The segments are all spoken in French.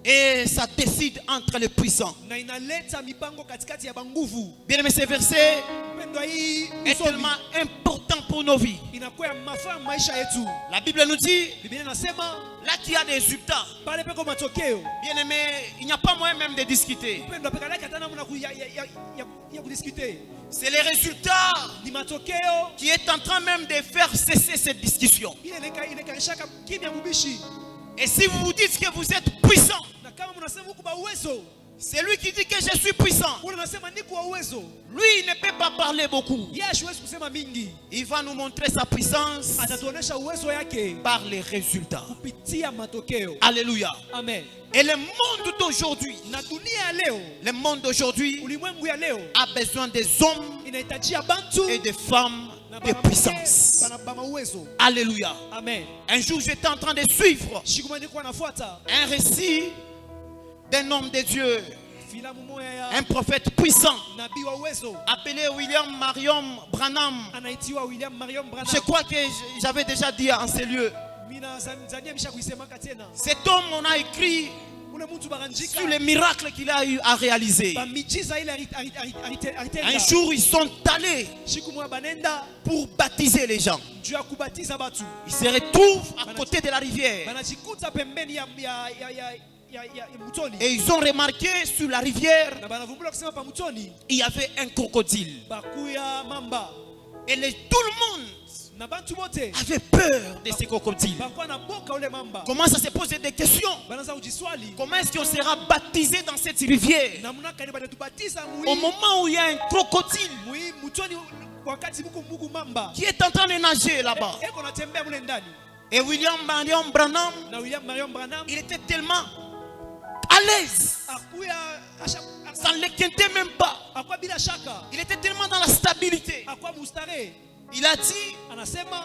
Et ça décide entre les puissants. Bien aimé, ce verset est tellement important pour nos vies. La Bible nous dit, là qu'il y a des résultats, bien aimé, il n'y a pas moyen même de discuter. C'est les résultats qui est en train même de faire cesser cette discussion. Et si vous vous dites que vous êtes puissant, c'est lui qui dit que je suis puissant. Lui, il ne peut pas parler beaucoup. Il va nous montrer sa puissance par les résultats. Alléluia. Amen. Et le monde d'aujourd'hui, a besoin des hommes et des femmes de puissance. Alléluia. Amen. Un jour, j'étais en train de suivre un récit d'un homme de Dieu, un prophète puissant, appelé William Marion Branham. Je crois que j'avais déjà dit en ces lieux. Cet homme, on a écrit sur les miracles qu'il a eu à réaliser. Un jour, ils sont allés pour baptiser les gens. Ils se retrouvent à côté de la rivière. Et ils ont remarqué sur la rivière, il y avait un crocodile. Et tout le monde avait peur de ces crocodiles. Comment ça se pose des questions? Comment est-ce qu'on sera baptisé dans cette rivière au moment où il y a un crocodile qui est en train de nager là-bas? Et William Marion Branham, il était tellement à l'aise. Ça ne l'inquiétait même pas. Il était tellement dans la stabilité. Il a dit,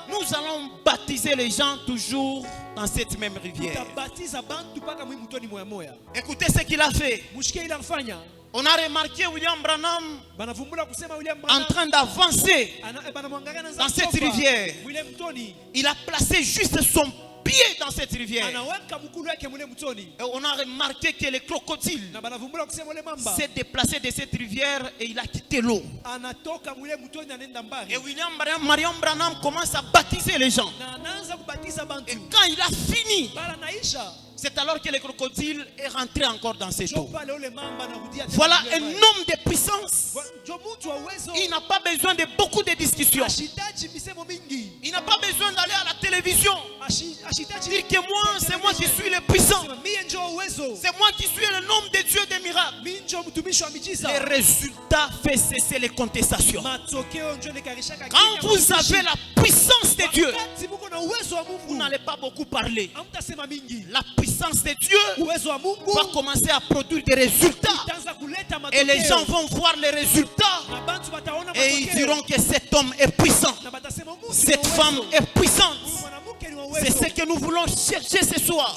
nous allons baptiser les gens toujours dans cette même rivière. Écoutez ce qu'il a fait. On a remarqué William Branham en train d'avancer dans cette rivière. Il a placé juste son pied dans cette rivière. Et on a remarqué que le crocodile s'est déplacé de cette rivière et il a quitté l'eau. Et William Marion Branham commence à baptiser les gens. Et quand il a fini, c'est alors que le crocodile est rentré encore dans cette eau. Voilà un homme de puissance. Il n'a pas besoin de beaucoup de discussions. Il n'a pas besoin d'aller à la télévision. Dire que moi, c'est moi qui suis le puissant. C'est moi qui suis le homme de Dieu des miracles. Les résultats font cesser les contestations. Quand vous avez la puissance de Dieu, vous n'allez pas beaucoup parler. La puissance de Dieu va commencer à produire des résultats. Et les gens vont voir les résultats. Et ils diront que cet homme est puissant. Cette femme est puissante. C'est ce que nous voulons chercher ce soir.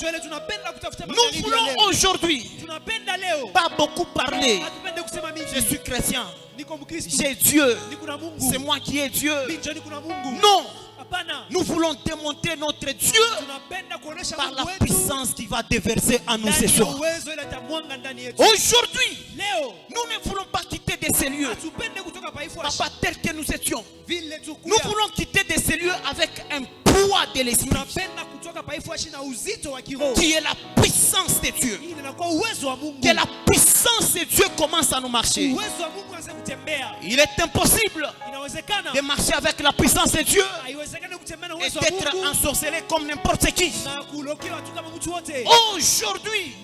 Nous voulons aujourd'hui pas beaucoup parler. Je suis chrétien. J'ai Dieu. C'est moi qui ai Dieu. Non. Nous voulons démontrer notre Dieu par la puissance qui va déverser en nous ce soir. Aujourd'hui, nous ne voulons pas quitter de ces lieux, papa, tel que nous étions. Nous voulons quitter de ces lieux avec un poids de l'esprit qui est la puissance de Dieu. Que la puissance de Dieu commence à nous marcher. Il est impossible de marcher avec la puissance de Dieu et d'être ensorcelé comme n'importe qui. Aujourd'hui,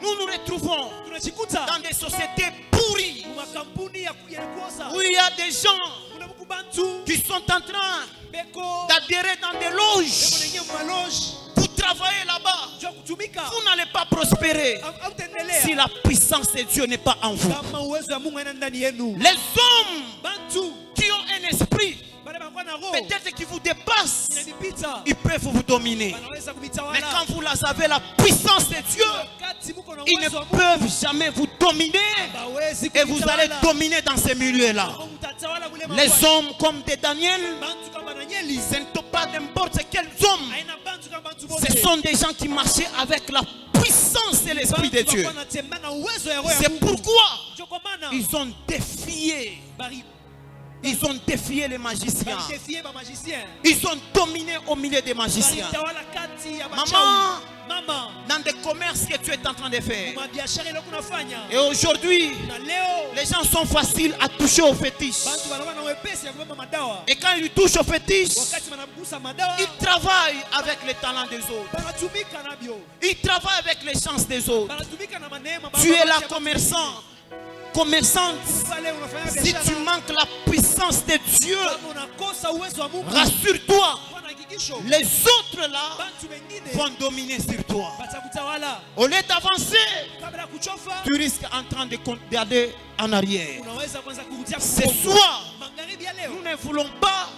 nous nous retrouvons dans des sociétés pourries où il y a des gens qui sont en train d'adhérer dans des loges. Vous travaillez là-bas, vous n'allez pas prospérer si la puissance de Dieu n'est pas en vous. Les hommes qui ont un esprit peut-être qui vous dépassent, ils peuvent vous dominer. Mais quand vous avez la puissance de Dieu, ils ne peuvent jamais vous dominer. Et vous allez dominer dans ces milieux-là. Les hommes comme des Daniel, ce ne sont pas n'importe quels hommes. Ce sont des gens qui marchaient avec la puissance connaissaient l'Esprit de Dieu. C'est pourquoi ils ont défié. Ils ont défié les magiciens. Ils ont dominé au milieu des magiciens. Maman, dans des commerces que tu es en train de faire. Et aujourd'hui, les gens sont faciles à toucher aux fétiches. Et quand ils touchent aux fétiches, ils travaillent avec les talents des autres. Ils travaillent avec les chances des autres. Tu es là commerçante, si tu manques la puissance de Dieu, rassure-toi, les autres là vont dominer sur toi. Au lieu d'avancer, tu risques en train d'aller en arrière. Ce soir, nous ne voulons pas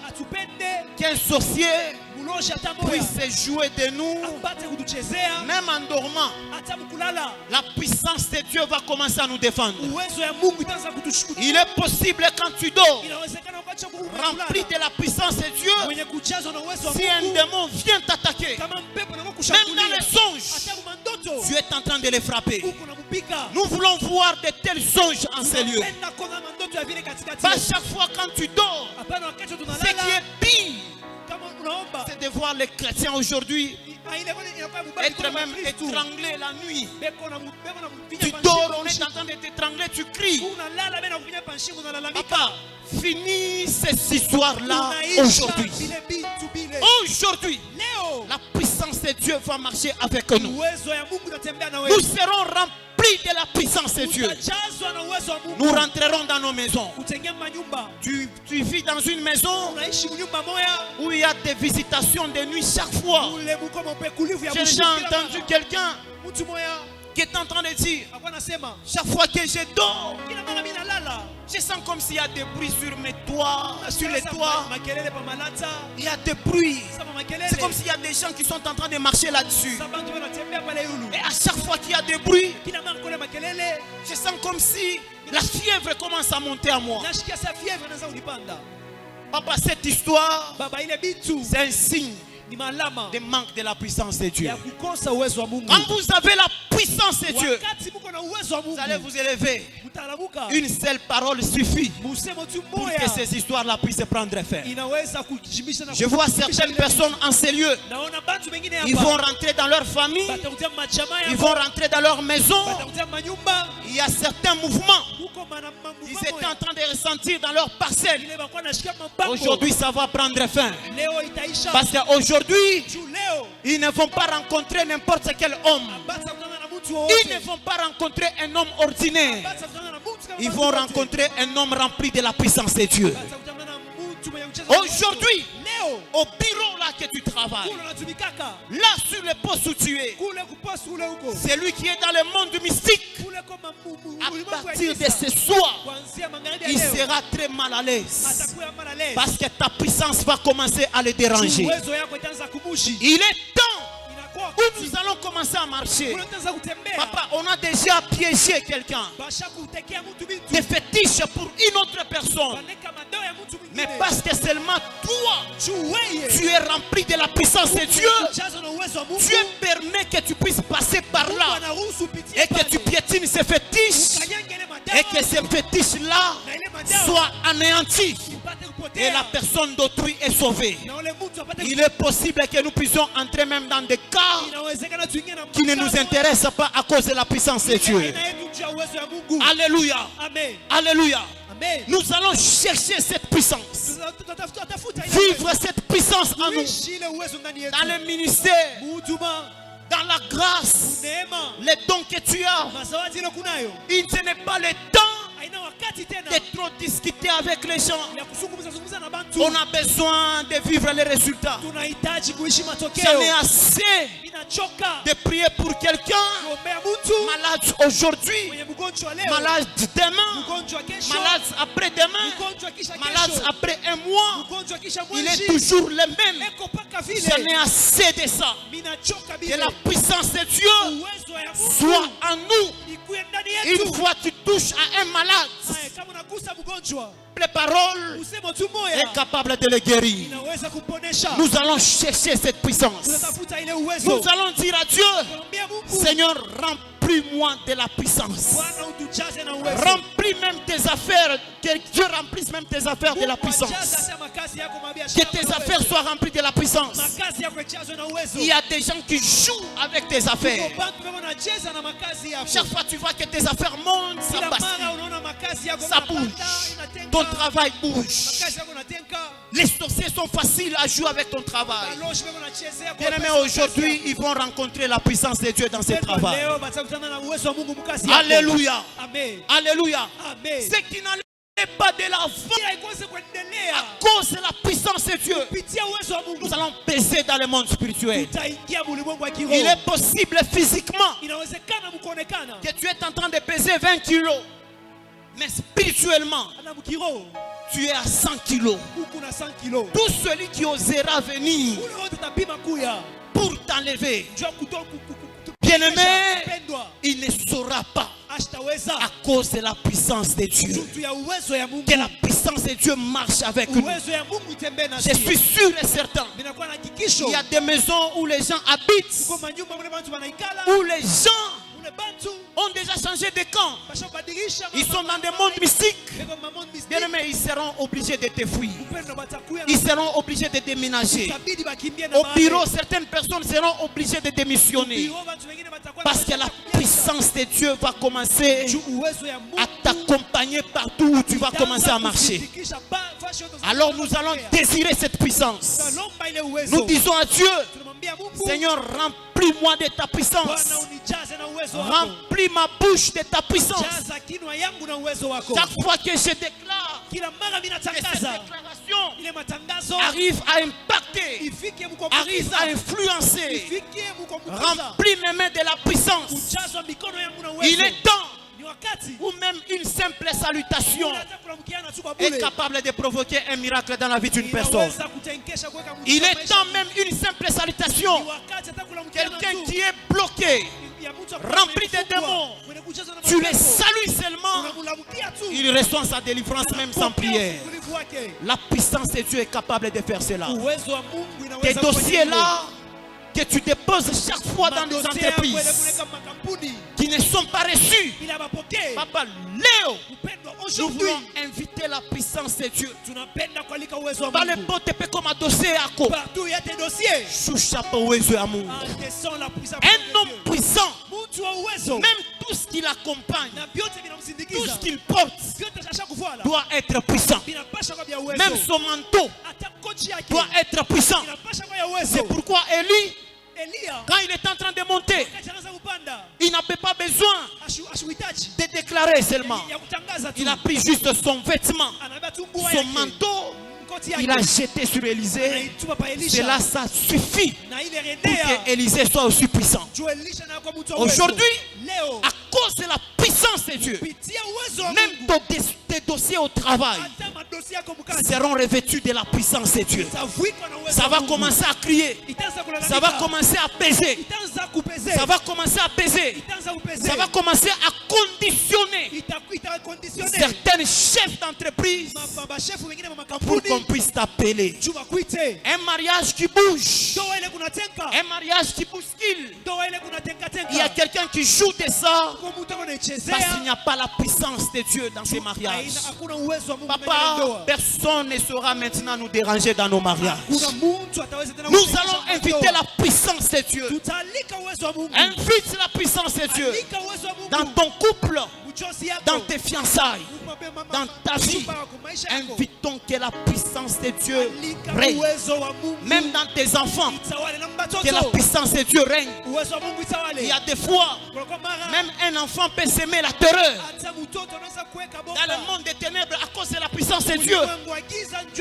qu'un sorcier puisse jouer de nous, même en dormant. La puissance de Dieu va commencer à nous défendre. Il est possible quand tu dors, rempli de la puissance de Dieu, si un démon vient t'attaquer, même dans les songes, tu es en train de les frapper. Nous voulons voir de tels songes en ces lieux. Pas chaque fois quand tu dors, ce qui est pire, c'est de voir les chrétiens aujourd'hui être même étranglés la nuit. Tu dors, on est en train de t'étrangler, tu cries. Papa, finis cette histoire-là aujourd'hui. Aujourd'hui, la puissance de Dieu va marcher avec nous. Nous serons remplis de la puissance de Dieu. Nous rentrerons dans nos maisons. Tu vis dans une maison où il y a des visitations de nuit chaque fois. J'ai déjà entendu quelqu'un qui est en train de dire, chaque fois que je dors, je sens comme s'il y a des bruits sur mes toits, sur les toits. Il y a des bruits. C'est comme s'il y a des gens qui sont en train de marcher là-dessus. Et à chaque fois qu'il y a des bruits, je sens comme si la fièvre commence à monter à moi. Papa, cette histoire, c'est un signe de manque de la puissance de Dieu. Quand vous avez la puissance de Dieu, vous allez vous élever. Une seule parole suffit pour que ces histoires-là puissent prendre fin. Je vois certaines personnes en ces lieux. Ils vont rentrer dans leur famille. Ils vont rentrer dans leur maison. Il y a certains mouvements ils étaient en train de ressentir dans leur parcelle. Aujourd'hui, ça va prendre fin. Parce qu'aujourd'hui, ils ne vont pas rencontrer n'importe quel homme. Ils ne vont pas rencontrer un homme ordinaire. Ils vont rencontrer un homme rempli de la puissance de Dieu. Aujourd'hui, au bureau là que tu travailles, là sur le poste où tu es, celui qui est dans le monde mystique, à partir de ce soir, il sera très mal à l'aise. Parce que ta puissance va commencer à le déranger. Il est temps où nous allons commencer à marcher. Papa, on a déjà piégé quelqu'un. Des fétiches pour une autre personne. Mais parce que seulement toi, tu es rempli de la puissance de Dieu, Dieu permet que tu puisses passer par là et que tu piétines ces fétiches et que ces fétiches-là soient anéantis et la personne d'autrui est sauvée. Il est possible que nous puissions entrer même dans des cas qui ne nous intéressent pas à cause de la puissance de Dieu. Alléluia. Alléluia. Nous allons chercher cette puissance. Vivre cette puissance en nous. Dans le ministère, dans la grâce, les dons que tu as. Ce n'est pas le temps de trop discuter avec les gens. On a besoin de vivre les résultats. J'en ai assez de prier pour quelqu'un malade aujourd'hui, malade demain, malade après-demain, malade après un mois. Il est toujours le même. J'en ai assez de ça. Que la puissance de Dieu soit en nous. Une fois tu touches à un malade, les paroles est capable de le guérir. Nous allons chercher cette puissance. Nous allons dire à Dieu, Seigneur, remplis Remplis-moi de la puissance. Remplis même tes affaires. Que Dieu remplisse même tes affaires de la puissance. Que tes affaires soient remplies de la puissance. Il y a des gens qui jouent avec tes affaires. Chaque fois tu vois que tes affaires montent, ça bouge. Ton travail bouge. Les sorciers sont faciles à jouer avec ton travail. Bien-aimés, aujourd'hui, ils vont rencontrer la puissance de Dieu dans ce travail. Alléluia. Alléluia. Ce qui n'allait pas de l'avant à cause de la puissance de Dieu, nous allons baisser dans le monde spirituel. Il est possible physiquement que tu es en train de peser 20 kilos, mais spirituellement tu es à 100 kilos. Tout celui qui osera venir pour t'enlever, bien-aimé, il ne saura pas à cause de la puissance de Dieu. Que la puissance de Dieu marche avec nous. Je suis sûr et certain. Il y a des maisons où les gens habitent, où les gens ont déjà changé de camp. Ils sont dans des mondes mystiques. Bien aimés, ils seront obligés de te fuir. Ils seront obligés de déménager. Au bureau, certaines personnes seront obligées de démissionner. Parce que la puissance de Dieu va commencer à t'accompagner partout où tu vas commencer à marcher. Alors nous allons désirer cette puissance. Nous disons à Dieu, Seigneur, remplis-moi de ta puissance. Remplis ma bouche de ta puissance. Chaque fois que je déclare, que cette déclaration arrive à impacter, arrive à influencer, remplis mes mains de la puissance. Il est temps ou même une simple salutation est capable de provoquer un miracle dans la vie d'une personne. Il est temps même une simple salutation. Quelqu'un qui est bloqué, rempli de démons, tu les salues seulement, il reçoit sa délivrance même sans prière. La puissance de Dieu est capable de faire cela. Tes dossiers là que tu déposes chaque fois dans des entreprises qui ne sont pas reçus, Papa Léo, nous voulons inviter la puissance de Dieu. Un homme puissant, même tout ce qui l'accompagne, tout ce qu'il porte doit être puissant. Même son manteau doit être puissant. C'est pourquoi Élie, quand il est en train de monter, il n'avait pas besoin de déclarer seulement. Il a pris juste son vêtement, son manteau, il a jeté sur Élisée. Cela, ça suffit pour que Élisée soit aussi puissant. Aujourd'hui, à cause de la puissance de Dieu, même tes dossiers au travail seront revêtus de la puissance de Dieu. Ça va commencer à crier. Ça va commencer à peser. Ça va commencer à peser. Ça va commencer à conditionner certains chefs d'entreprise pour qu'on puisse t'appeler. Un mariage qui bouge. Un mariage qui bouscule. Il y a quelqu'un qui joue de ça parce qu'il n'y a pas la puissance de Dieu dans ces mariages. Papa, personne ne saura maintenant nous déranger dans nos mariages. Nous allons inviter la puissance de Dieu. Invite la puissance de Dieu dans ton couple, dans tes fiançailles, dans ta vie. Invitons que la puissance de Dieu règne. Même dans tes enfants, que la puissance de Dieu règne. Il y a des fois, même un enfant peut s'aimer la terreur dans le monde des ténèbres à cause de la puissance de Dieu.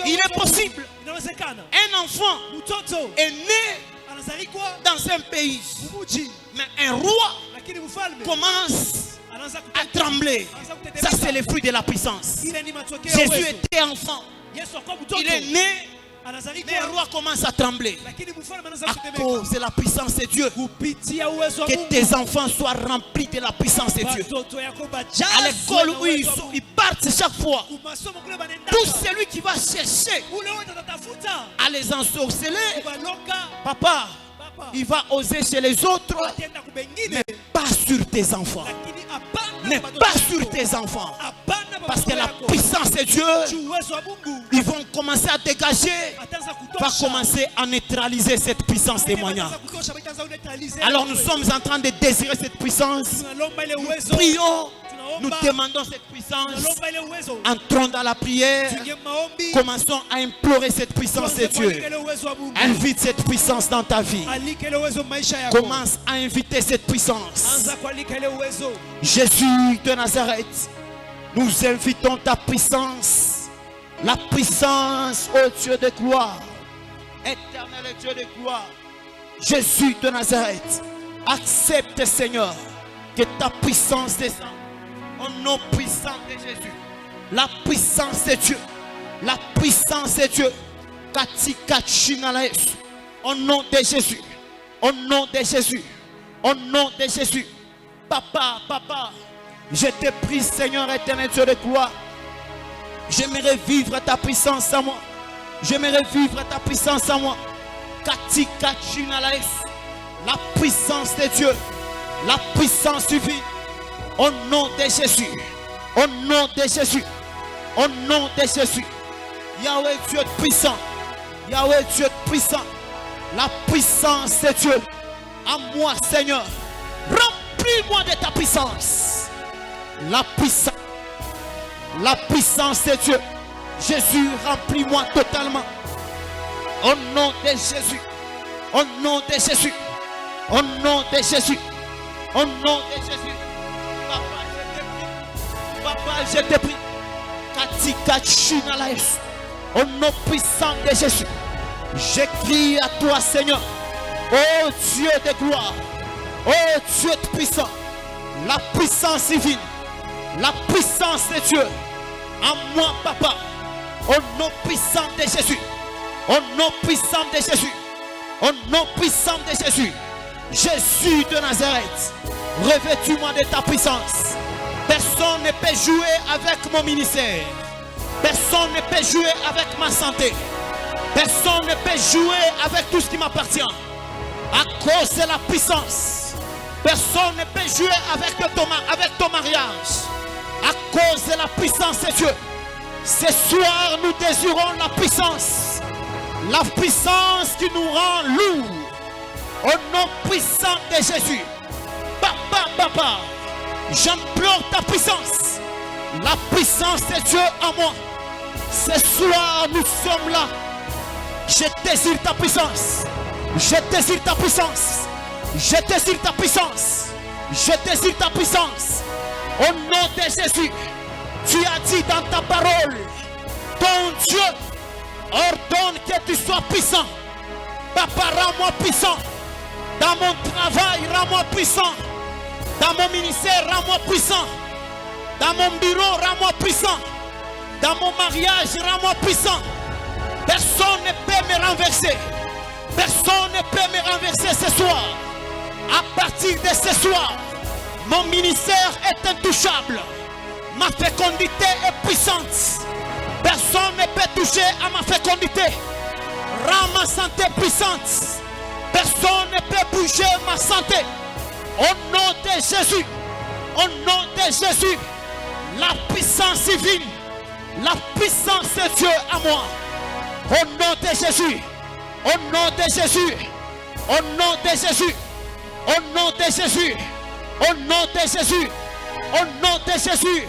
Il est possible. Un enfant est né dans un pays, mais un roi commence à trembler. Ça, c'est le fruit de la puissance. Jésus était enfant. Il est né, mais le roi commence à trembler à cause de la puissance de Dieu. Que tes enfants soient remplis de la puissance de Dieu. À l'école où ils partent chaque fois, tout celui qui va chercher à les ensorceler, papa, il va oser chez les autres, mais pas sur tes enfants. Mais pas sur tes enfants. Parce que la puissance de Dieu, ils vont commencer à dégager, va commencer à neutraliser cette puissance témoignante. Alors nous sommes en train de désirer cette puissance. Nous prions, nous demandons cette puissance. Entrons dans la prière. Commençons à implorer cette puissance de Dieu. Invite cette puissance dans ta vie. Commence à inviter cette puissance. Jésus de Nazareth, nous invitons ta puissance. La puissance, ô Dieu de gloire. Éternel Dieu de gloire. Jésus de Nazareth, accepte Seigneur que ta puissance descende. Au nom puissant de Jésus. La puissance de Dieu. La puissance de Dieu. Au nom de Jésus. Au nom de Jésus. Au nom de Jésus. Papa, papa, je te prie Seigneur éternel Dieu de gloire. J'aimerais vivre ta puissance en moi. J'aimerais vivre ta puissance en moi. La puissance de Dieu. La puissance divine. Au nom de Jésus. Au nom de Jésus. Au nom de Jésus. Yahweh Dieu puissant. Yahweh Dieu puissant. La puissance de Dieu. À moi Seigneur. Remplis-moi de ta puissance. La puissance. La puissance de Dieu. Jésus, remplis-moi totalement. Au nom de Jésus. Au nom de Jésus. Au nom de Jésus. Au nom de Jésus. Papa, je te prie. Au nom puissant de Jésus. J'écris à toi, Seigneur. Oh Dieu de gloire. Oh Dieu de puissant. La puissance divine. La puissance de Dieu. En moi, Papa. Au nom puissant de Jésus. Au nom puissant de Jésus. Au nom puissant de Jésus. Jésus de Nazareth. Revêtis-moi de ta puissance. Personne ne peut jouer avec mon ministère. Personne ne peut jouer avec ma santé. Personne ne peut jouer avec tout ce qui m'appartient. À cause de la puissance. Personne ne peut jouer avec ton mariage. À cause de la puissance de Dieu. Ce soir, nous désirons la puissance. La puissance qui nous rend lourds. Au nom puissant de Jésus. Papa, papa. J'implore ta puissance. La puissance de Dieu en moi. Ce soir, nous sommes là. Je désire ta puissance. Je désire ta puissance. Je désire ta puissance. Je désire ta puissance. Au nom de Jésus, tu as dit dans ta parole, ton Dieu ordonne que tu sois puissant. Papa, rends-moi puissant. Dans mon travail, rends-moi puissant. Dans mon ministère, rends-moi puissant. Dans mon bureau, rends-moi puissant. Dans mon mariage, rends-moi puissant. Personne ne peut me renverser. Personne ne peut me renverser ce soir. À partir de ce soir, mon ministère est intouchable. Ma fécondité est puissante. Personne ne peut toucher à ma fécondité. Rends ma santé puissante. Personne ne peut bouger ma santé. Au nom de Jésus. Au nom de Jésus. La puissance divine. La puissance de Dieu à moi. Au nom de Jésus. Au nom de Jésus. Au nom de Jésus. Au nom de Jésus. Au nom de Jésus. Au nom de Jésus.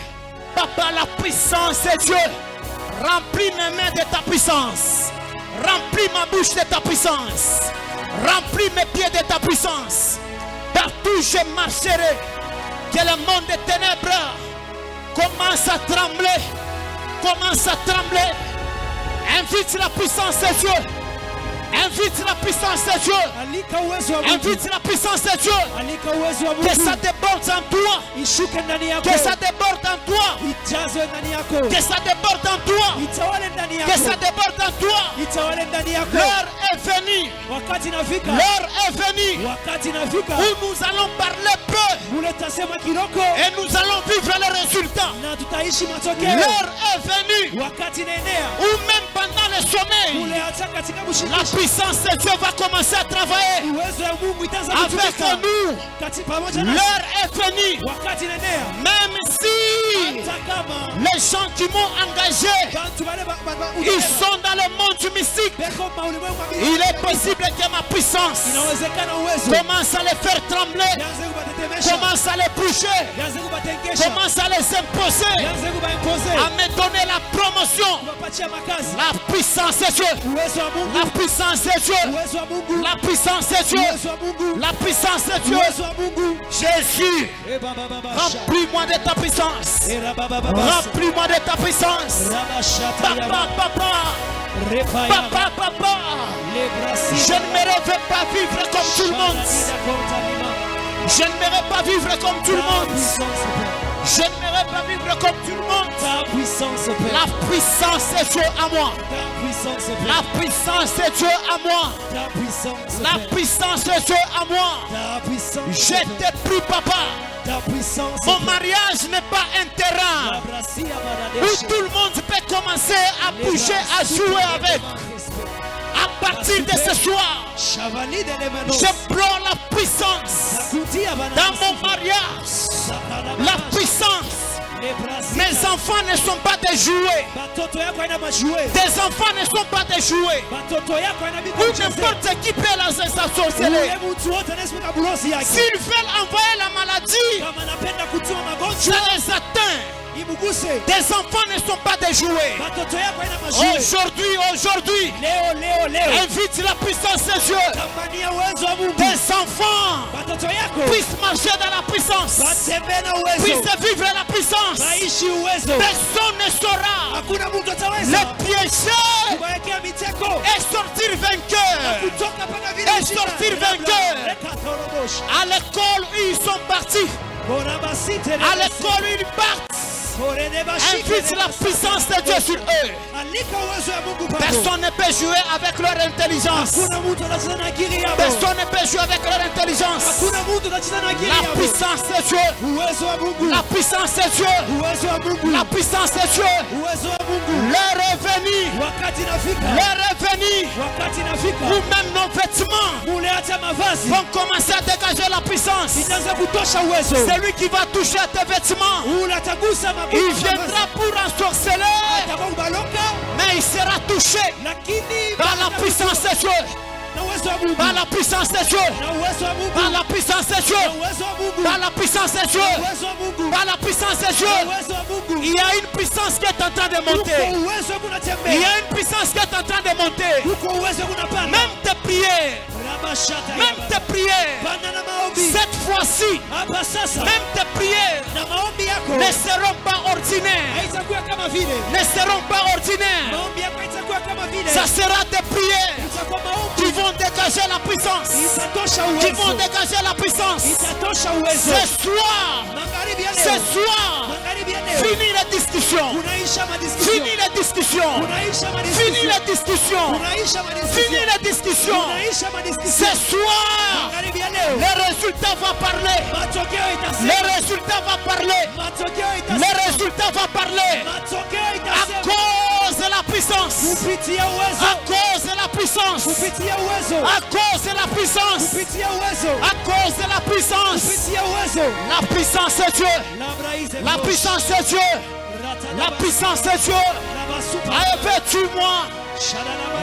Papa, la puissance de Dieu. Remplis mes mains de ta puissance. Remplis ma bouche de ta puissance. Remplis mes pieds de ta puissance. Partout je marcherai. Que le monde des ténèbres commence à trembler. Commence à trembler. Invite la puissance de Dieu. Invite la puissance de Dieu. Invite la puissance de Dieu. Que ça déborde en toi. Que ça déborde en toi. Que ça déborde en toi. Que ça déborde en toi. L'heure est venue. L'heure est venue. Où nous allons parler peu. Et nous allons vivre les résultats. L'heure est venue. Où même pendant le sommeil. sommeil, la puissance de Dieu va commencer à travailler avec nous. L'heure est venue. Même si les gens qui m'ont engagé, ils sont dans le monde du mystique, il est possible que ma puissance commence à les faire trembler, commence à les bouger, commence à les imposer, à me donner la promotion. La puissance de Dieu, la puissance de Dieu, la puissance de Dieu, la puissance de Dieu. Jésus, remplis-moi de ta puissance, remplis-moi de ta puissance. Papa, papa, papa, papa, je ne me rêve pas vivre comme tout le monde. Je ne m'aimerais pas vivre comme tout le monde. Je ne m'aimerais pas vivre comme tout le monde. La puissance de Dieu à moi. La puissance de Dieu à moi. La puissance de Dieu à moi. Je t'ai pris, papa. Mon mariage n'est pas un terrain où tout le monde peut commencer à bouger, à jouer avec. À partir de ce soir, je prends la puissance dans mon mariage. La puissance. Mes enfants ne sont pas des jouets. Tes enfants ne sont pas des jouets. Ou n'importe qui peut les sorceler. S'ils veulent envoyer la maladie, je les atteins. Tes enfants ne sont pas des jouets. Aujourd'hui, invite la puissance de Dieu. Tes enfants puissent marcher dans la puissance, puissent vivre la puissance. Personne ne saura les piéger et sortir vainqueur. Et sortir vainqueur. À l'école où ils sont partis, à l'école où ils partent, invite la puissance de Dieu sur eux. Personne ne peut jouer avec leur intelligence. Personne ne peut jouer avec leur intelligence. La puissance de Dieu. La puissance de Dieu. La puissance de Dieu. L'heure est venue. L'heure est venue. Ou même nos vêtements vont commencer à dégager la puissance. Celui qui va toucher à tes vêtements, il viendra pour ensorceler, mais il sera touché par la puissance de Dieu. Par la puissance de Dieu. Par la puissance de Dieu. Par la puissance de Dieu. Par la puissance de Dieu. Il y a une puissance qui est en train de monter. Il y a une puissance qui est en train de monter. Même tes prières. Même tes prières. Cette fois-ci, même tes prières ne seront pas ordinaires. Ne seront pas ordinaires. Ça sera des prières qui vont dégager la puissance. Qui vont dégager la puissance. Ce soir, finis les discussions. Finis les discussions. Finis les discussions. Finis les discussions. Ce soir, le résultat va parler. Le résultat va parler. Le résultat va parler. À cause de la puissance. À cause de la puissance. À cause de la puissance. À cause de la puissance. La puissance de Dieu. La puissance de Dieu. La puissance de Dieu. Revêtis-moi.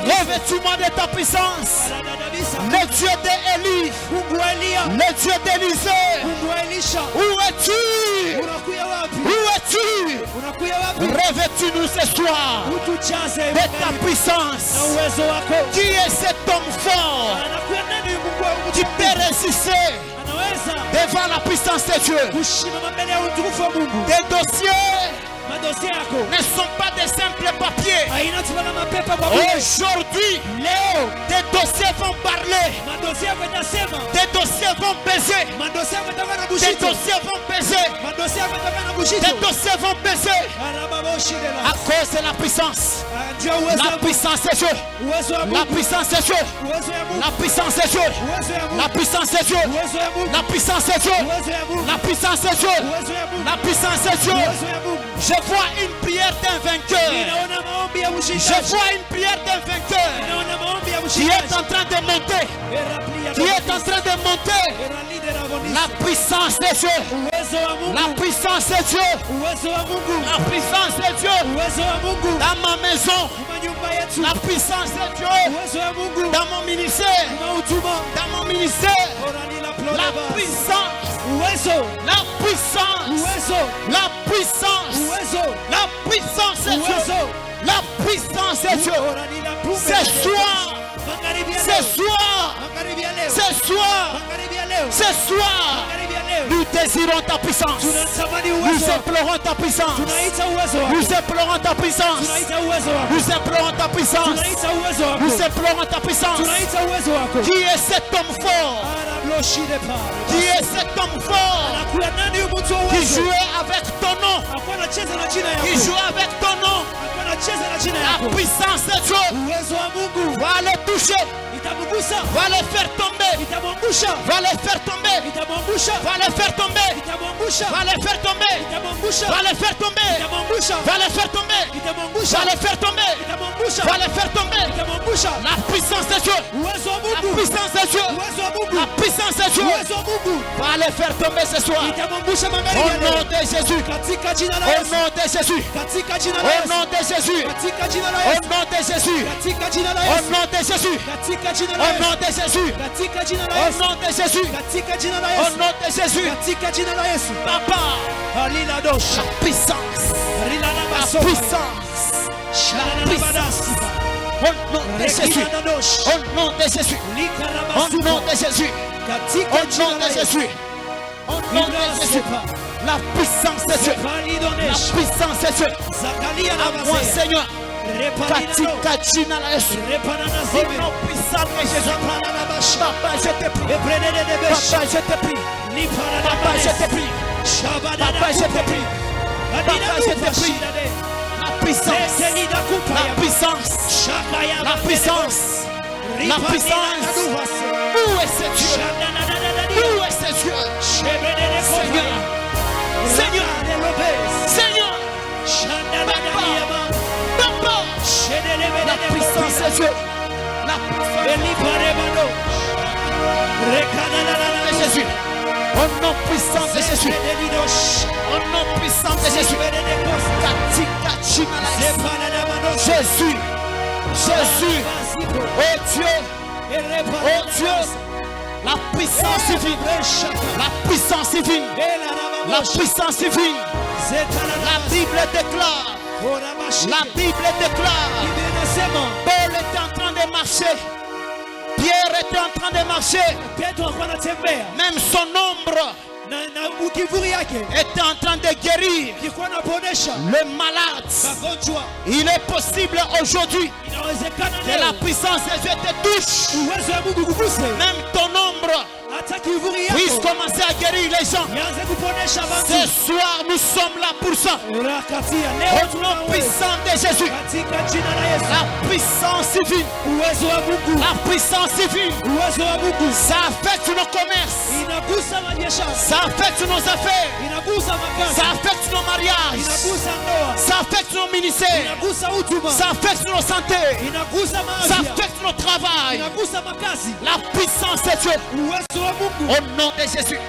Revêtis-moi de ta puissance. Le Dieu d'Élie. Le Dieu d'Élisée. Où es-tu? Où es-tu? Revêtis-nous ce soir de ta puissance. Qui est cet homme fort qui peut résister devant la puissance de Dieu? Des dossiers ne sont pas des simples papiers. Aujourd'hui, des dossiers vont parler. Des dossiers vont baiser. Des dossiers vont baiser. Des dossiers vont baiser. À cause de la puissance. La puissance de Dieu. La puissance de Dieu. La puissance de Dieu. La puissance de Dieu. La puissance de Dieu. La puissance de Dieu. La puissance de Dieu. Je vois une prière d'un vainqueur. Je vois une prière d'un vainqueur qui est en train de monter. Qui est en train de monter. La puissance de Dieu. La puissance de Dieu. La puissance de Dieu. Dans ma maison. La puissance de Dieu. Dans mon ministère. Dans mon ministère. La puissance. La puissance. La puissance. La puissance de Dieu. La puissance de Dieu. Ce soir. Ce soir. Ce soir. Ce soir. Nous désirons ta puissance. Nous implorons ta puissance. Nous implorons ta puissance. Nous implorons ta puissance. Nous implorons ta puissance. Qui est cet homme fort? Qui est cet homme fort? Qui jouait avec ton nom? Qui jouait avec ton nom? La puissance de Dieu va les toucher. Va les faire tomber. Va les faire tomber. Va les faire tomber. Va les faire tomber. Va les faire tomber. Va les faire tomber. Va les faire tomber. Va les faire tomber. La puissance de Dieu. La puissance de Dieu. La puissance de Dieu va les faire tomber ce soir. Au nom de Jésus. Au nom de Jésus. Au nom de Jésus. Au nom de Jésus. Au nom de Jésus. Au nom de Jésus. Au nom de Jésus. Au nom de Jésus. Papa. La puissance. La puissance. La puissance. Au nom de Jésus. Au nom de Jésus. Au nom de Jésus. Au nom de Jésus. Au nom de Jésus. La puissance de Dieu. La puissance de Dieu. À moi, Seigneur. Katika jina la Yesu. Au nom puissant de Jésus. Papa, je te prie. Papa, je te prie. Papa, je te prie. Papa, je te prie. Papa, je te prie. La puissance. La puissance. La puissance. La puissance. Où est ce Dieu? Où est ce Dieu? Seigneur. Seigneur. Seigneur. Papa. La puissance de Dieu. La puissance de Jésus. Au nom puissant de Jésus. Au nom puissant de Jésus. Jésus. Jésus. Oh Dieu. Oh Dieu. La puissance divine. La puissance divine. La puissance divine. La Bible déclare. La Bible déclare. Paul était en train de marcher. Pierre était en train de marcher. Même son ombre était en train de guérir le malade. Il est possible aujourd'hui que la puissance de Dieu te touche. Même ton ombre puisse commencer à guérir les gens. Ce soir, nous sommes là pour ça. Au nom puissant de Jésus. La puissance divine. La puissance divine. Ça affecte nos commerces. Ça affecte nos affaires. Ça affecte nos mariages. Ça affecte nos ministères. Ça affecte nos santé. Ça affecte nos travail. La puissance de Dieu. Au nom de Jésus.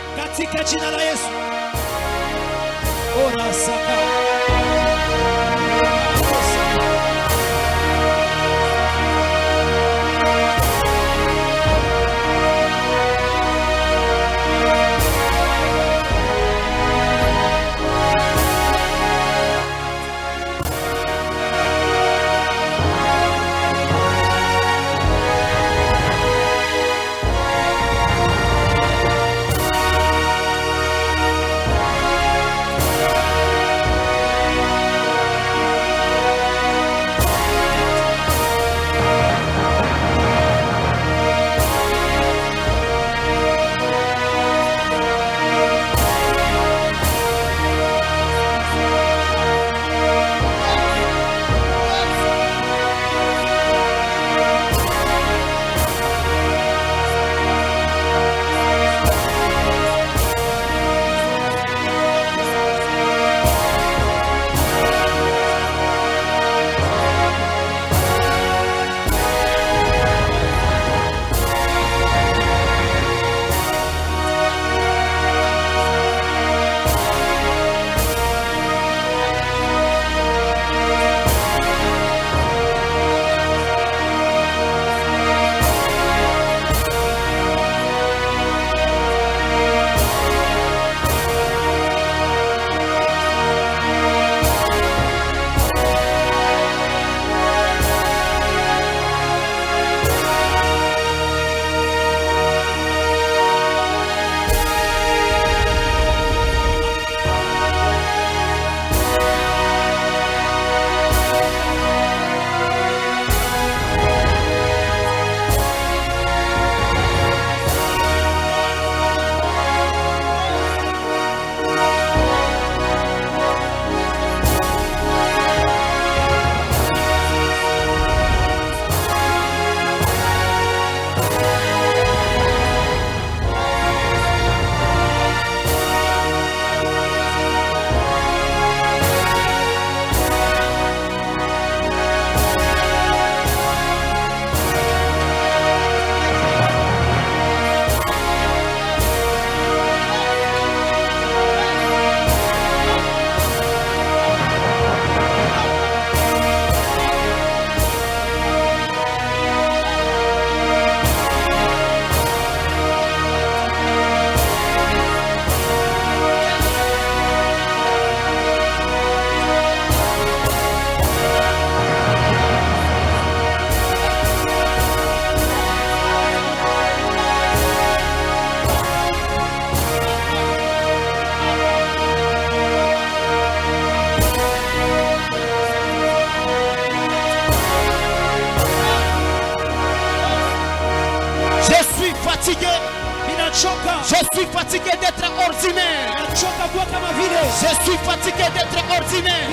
suis fatigué d'être ordinaire. Je suis fatigué d'être ordinaire.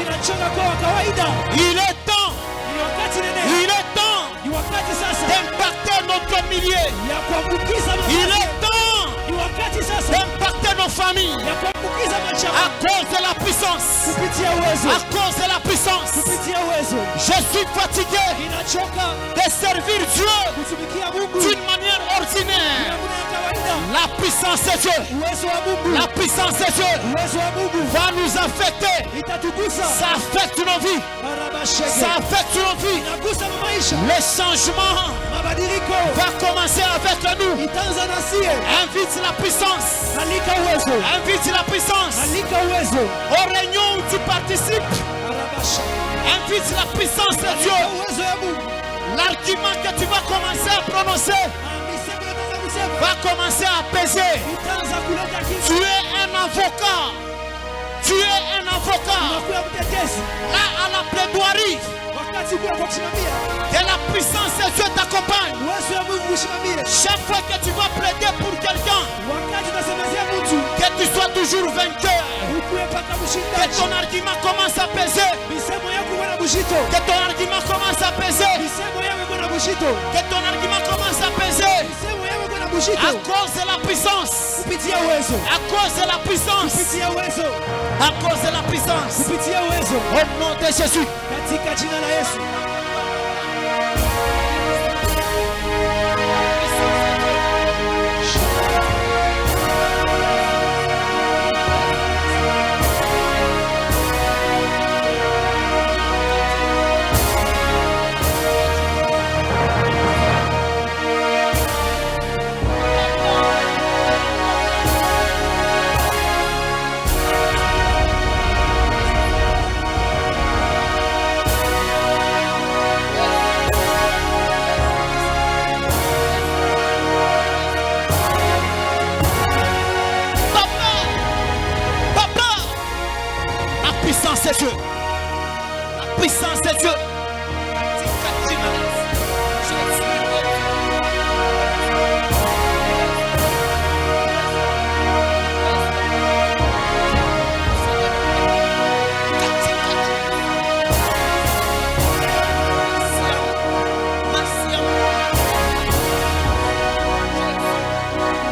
Il est temps. Il est temps d'impacter notre milieu. Il est temps d'impacter nos familles. À cause de la puissance. À cause de la puissance. Je suis fatigué de servir Dieu d'une manière ordinaire. La puissance de Dieu. La puissance de Dieu va nous affecter. Ça affecte nos vies. Ça affecte nos vies. Le changement va commencer avec nous. Invite la puissance. Invite la puissance. Aux réunions où tu participes. Invite la puissance de Dieu. L'argument que tu vas commencer à prononcer va commencer à peser. Tu es un avocat. Tu es un avocat. Là à la plaidoirie. Et la puissance de Dieu t'accompagne. Chaque fois que tu vas plaider pour quelqu'un, que tu sois toujours vainqueur. Que ton argument commence à peser. Que ton argument commence à peser. Que ton argument commence à peser. À cause de la puissance. À cause de la puissance. À cause de la puissance. Au nom de Jésus. C'est Dieu. La puissance de Dieu.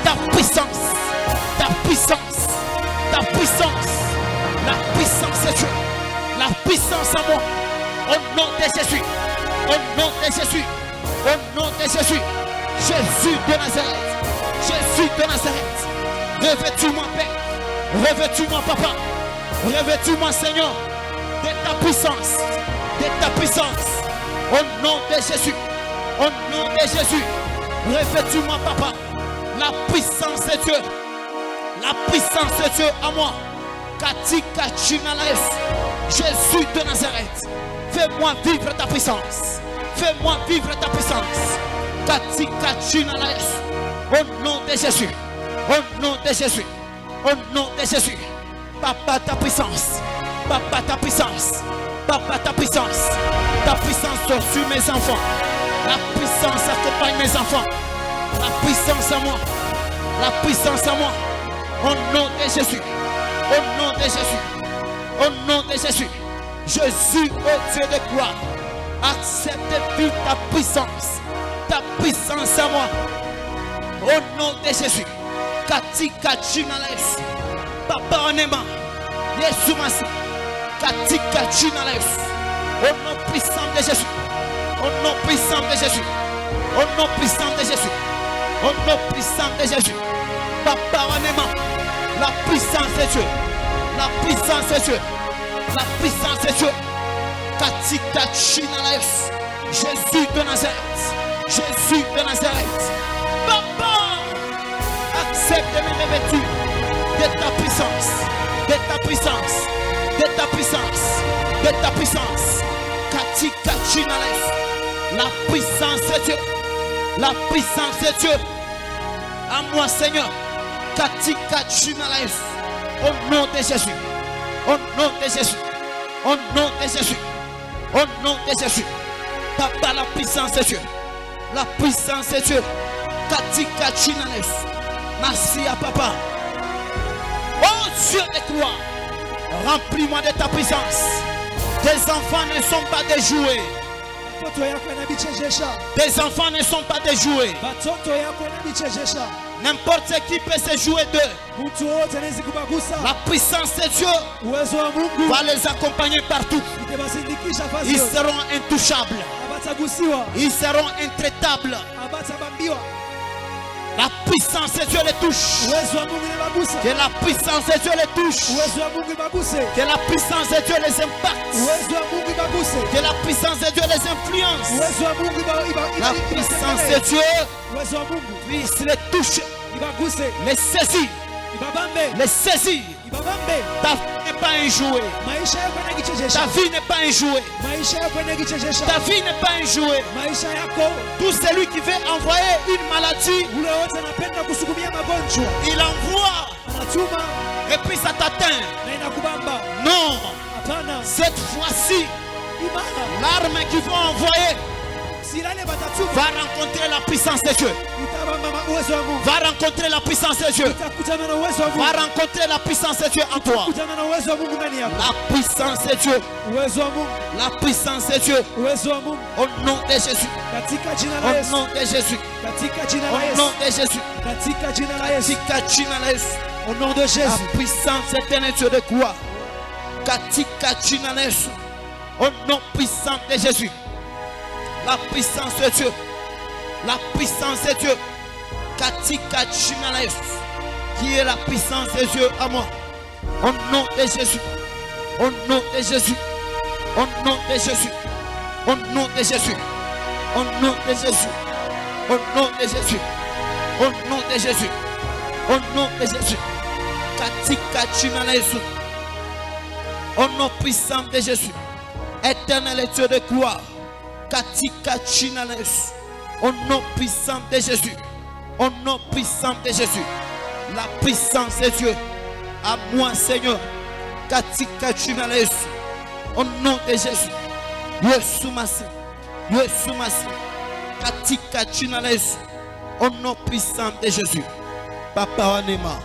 Ta puissance. Ta puissance. Ta puissance. La puissance de Dieu. La puissance en moi. Au nom de Jésus. Au nom de Jésus. Au nom de Jésus. Jésus de Nazareth. Jésus de Nazareth. Revêtis-moi, Père. Revêtis-moi, Papa. Revêtis-moi, Seigneur, de ta puissance. De ta puissance. Au nom de Jésus. Au nom de Jésus. Revêtis-moi, Papa. La puissance de Dieu. La puissance de Dieu en moi. Katika Chinalaes. Jésus de Nazareth, fais-moi vivre ta puissance. Fais-moi vivre ta puissance. Katika Chinalaes. Au nom de Jésus. Au nom de Jésus. Au nom de Jésus. Papa, ta puissance. Papa, ta puissance. Papa, ta puissance. Ta puissance sur mes enfants. La puissance accompagne mes enfants. La puissance à moi. La puissance à moi. Au nom de Jésus. Au nom de Jésus. Au nom de Jésus. Jésus, ô Dieu de gloire, accepte vite ta puissance. Ta puissance à moi. Au nom de Jésus. Katika Chinalaes. Papa Onema. Yesu Masi. Katika Chinalaes. Au nom puissant de Jésus. Au nom puissant de Jésus. Au nom puissant de Jésus. Au nom puissant de Jésus. Papa Onema. La puissance de Dieu. La puissance de Dieu. La puissance de Dieu. Katika Chinalaes. Jésus de Nazareth. Jésus de Nazareth. Papa, accepte de me revêtir de ta puissance. De ta puissance. De ta puissance. De ta puissance. Katika Chinalaes. La puissance de Dieu. La puissance de Dieu. À moi, Seigneur. Katika Chinalaes. Au nom de Jésus. Au nom de Jésus. Au nom de Jésus. Au nom de Jésus. Papa, la puissance de Dieu. La puissance de Dieu. Katika Chinalaes. Merci à Papa. Oh Dieu de gloire, remplis-moi de ta puissance. Tes enfants ne sont pas des jouets. Tes enfants ne sont pas des jouets. N'importe qui peut se jouer d'eux. La puissance de Dieu va les accompagner partout. Ils seront intouchables. Ils seront intraitables. La puissance de Dieu les touche. Que la puissance de Dieu les touche. Que la puissance de Dieu les impacte. Que la puissance de Dieu les influence. La puissance de Dieu puisse les toucher, les saisir. Les saisir. Ta vie n'est pas un jouet. Ta vie n'est pas un jouet. Ta vie n'est pas un jouet. Tout celui qui veut envoyer une maladie, il envoie et puis ça t'atteint. Non. Cette fois-ci, l'arme qu'ils vont envoyer va rencontrer la puissance de Dieu. Va rencontrer la puissance de Dieu. Va rencontrer la puissance de Dieu en toi. La puissance de Dieu. La puissance de Dieu. Au nom de Jésus. Au nom de Jésus. Au nom de Jésus. Au nom de Jésus. La puissance éternelle de quoi? Au nom puissant de Jésus. La puissance de Dieu. La puissance de Dieu. Qui est la puissance de Dieu à moi. Au nom de Jésus. Au nom de Jésus. Au nom de Jésus. Au nom de Jésus. Au nom de Jésus. Au nom de Jésus. Au nom de Jésus. Au nom de Jésus. Au nom puissant de Jésus. Éternel Dieu de gloire. Au nom puissant de Jésus. Au nom puissant de Jésus. La puissance de Dieu. À moi, Seigneur. Au nom de Jésus. Au nom puissant de Jésus. Papa Wanema.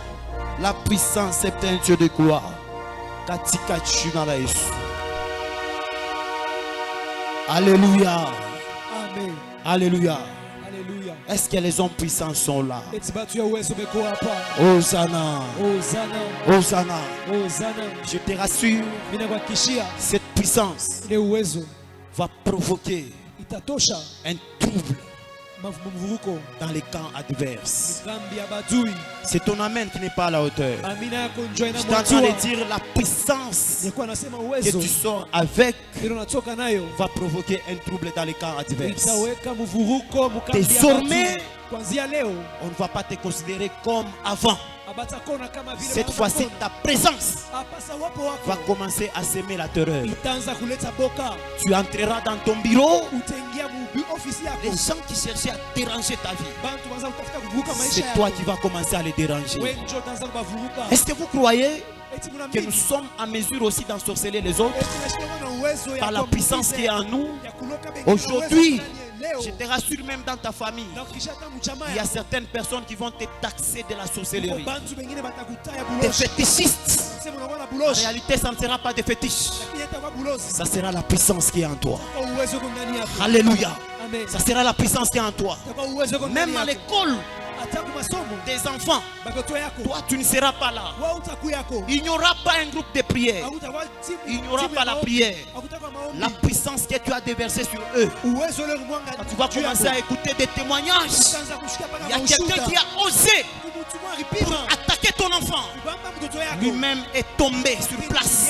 La puissance est un Dieu de gloire. Alléluia. Amen. Alléluia. Alléluia. Est-ce que les hommes puissants sont là? Hosanna. Hosanna. Hosanna. Hosanna. Hosanna. Je te rassure, cette puissance va provoquer un trouble dans les camps adverses. C'est ton amen qui n'est pas à la hauteur. Je suis en train de dire la puissance que tu sors avec va provoquer un trouble dans les camps adverses. Désormais, on ne va pas te considérer comme avant. Cette fois-ci, ta présence va commencer à semer la terreur. Tu entreras dans ton bureau. Les gens qui cherchaient à déranger ta vie, c'est toi qui vas commencer à les déranger. Est-ce que vous croyez que nous sommes en mesure aussi d'ensorceler les autres par la puissance qui est en nous? Aujourd'hui, je te rassure, même dans ta famille, il y a certaines personnes qui vont te taxer de la sorcellerie. Des fétichistes. En réalité, ça ne sera pas des fétiches. Ça sera la puissance qui est en toi. Alléluia. Ça sera la puissance qui est en toi. Même à l'école des enfants, toi tu ne seras pas là. Il n'y aura pas un groupe de prière. Il n'y aura pas la prière. La puissance que tu as déversée sur eux, tu vas commencer à écouter des témoignages. Il y a quelqu'un qui a osé pour attaquer ton enfant. Lui-même est tombé sur place.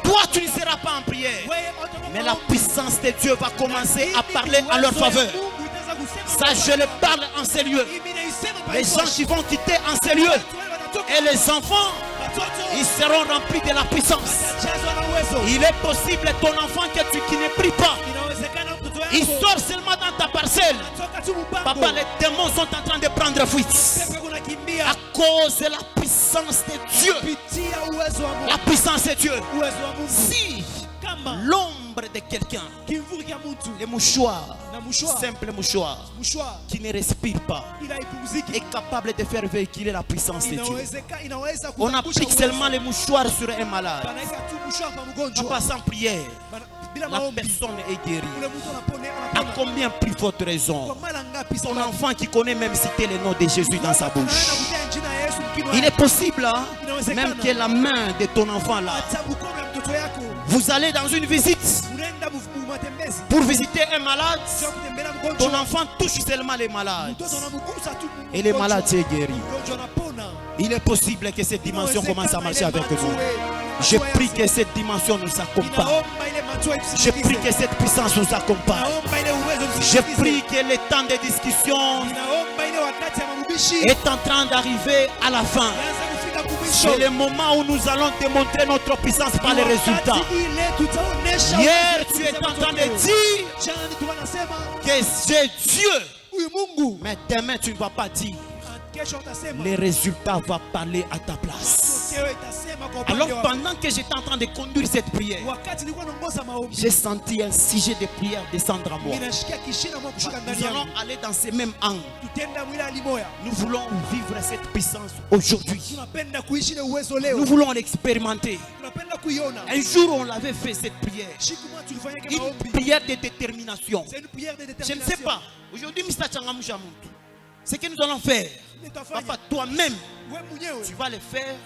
Toi tu ne seras pas en prière, mais la puissance de Dieu va commencer à parler en leur faveur. Ça, je le parle en ces lieux. Les gens qui vont quitter en ces lieux et les enfants, ils seront remplis de la puissance. Il est possible ton enfant qui ne prie pas, il sort seulement dans ta parcelle. Papa, les démons sont en train de prendre fuite à cause de la puissance de Dieu. La puissance de Dieu. Si l'homme l'ombre de quelqu'un. Les mouchoirs, simple mouchoir, qui ne respire pas, est capable de faire véhiculer la puissance de Dieu. On applique seulement les mouchoirs sur un malade. En passant prière, la personne est guérie. À combien plus forte raison son enfant qui connaît même citer le nom de Jésus dans sa bouche. Il est possible, hein, même que la main de ton enfant là, vous allez dans une visite pour visiter un malade, ton enfant touche seulement les malades et les malades sont guéris. Il est possible que cette dimension commence à marcher avec nous. Je prie que cette dimension nous accompagne. Je prie que cette puissance nous accompagne. Je prie que le temps de discussion est en train d'arriver à la fin. C'est le moment où nous allons démontrer notre puissance par les résultats. Hier, tu étais en train de dire que c'est Dieu. Mais demain, tu ne vas pas dire. Les résultats vont parler à ta place. Alors pendant que j'étais en train de conduire cette prière, j'ai senti un sujet de prière descendre à moi. Nous allons aller dans ces mêmes angles. Nous voulons vivre cette puissance aujourd'hui. Nous voulons l'expérimenter. Un jour on l'avait fait cette prière. Une prière de détermination. Je ne sais pas. Aujourd'hui, Mr. Changamujamuntu, ce que nous allons faire, papa, toi-même, tu vas le faire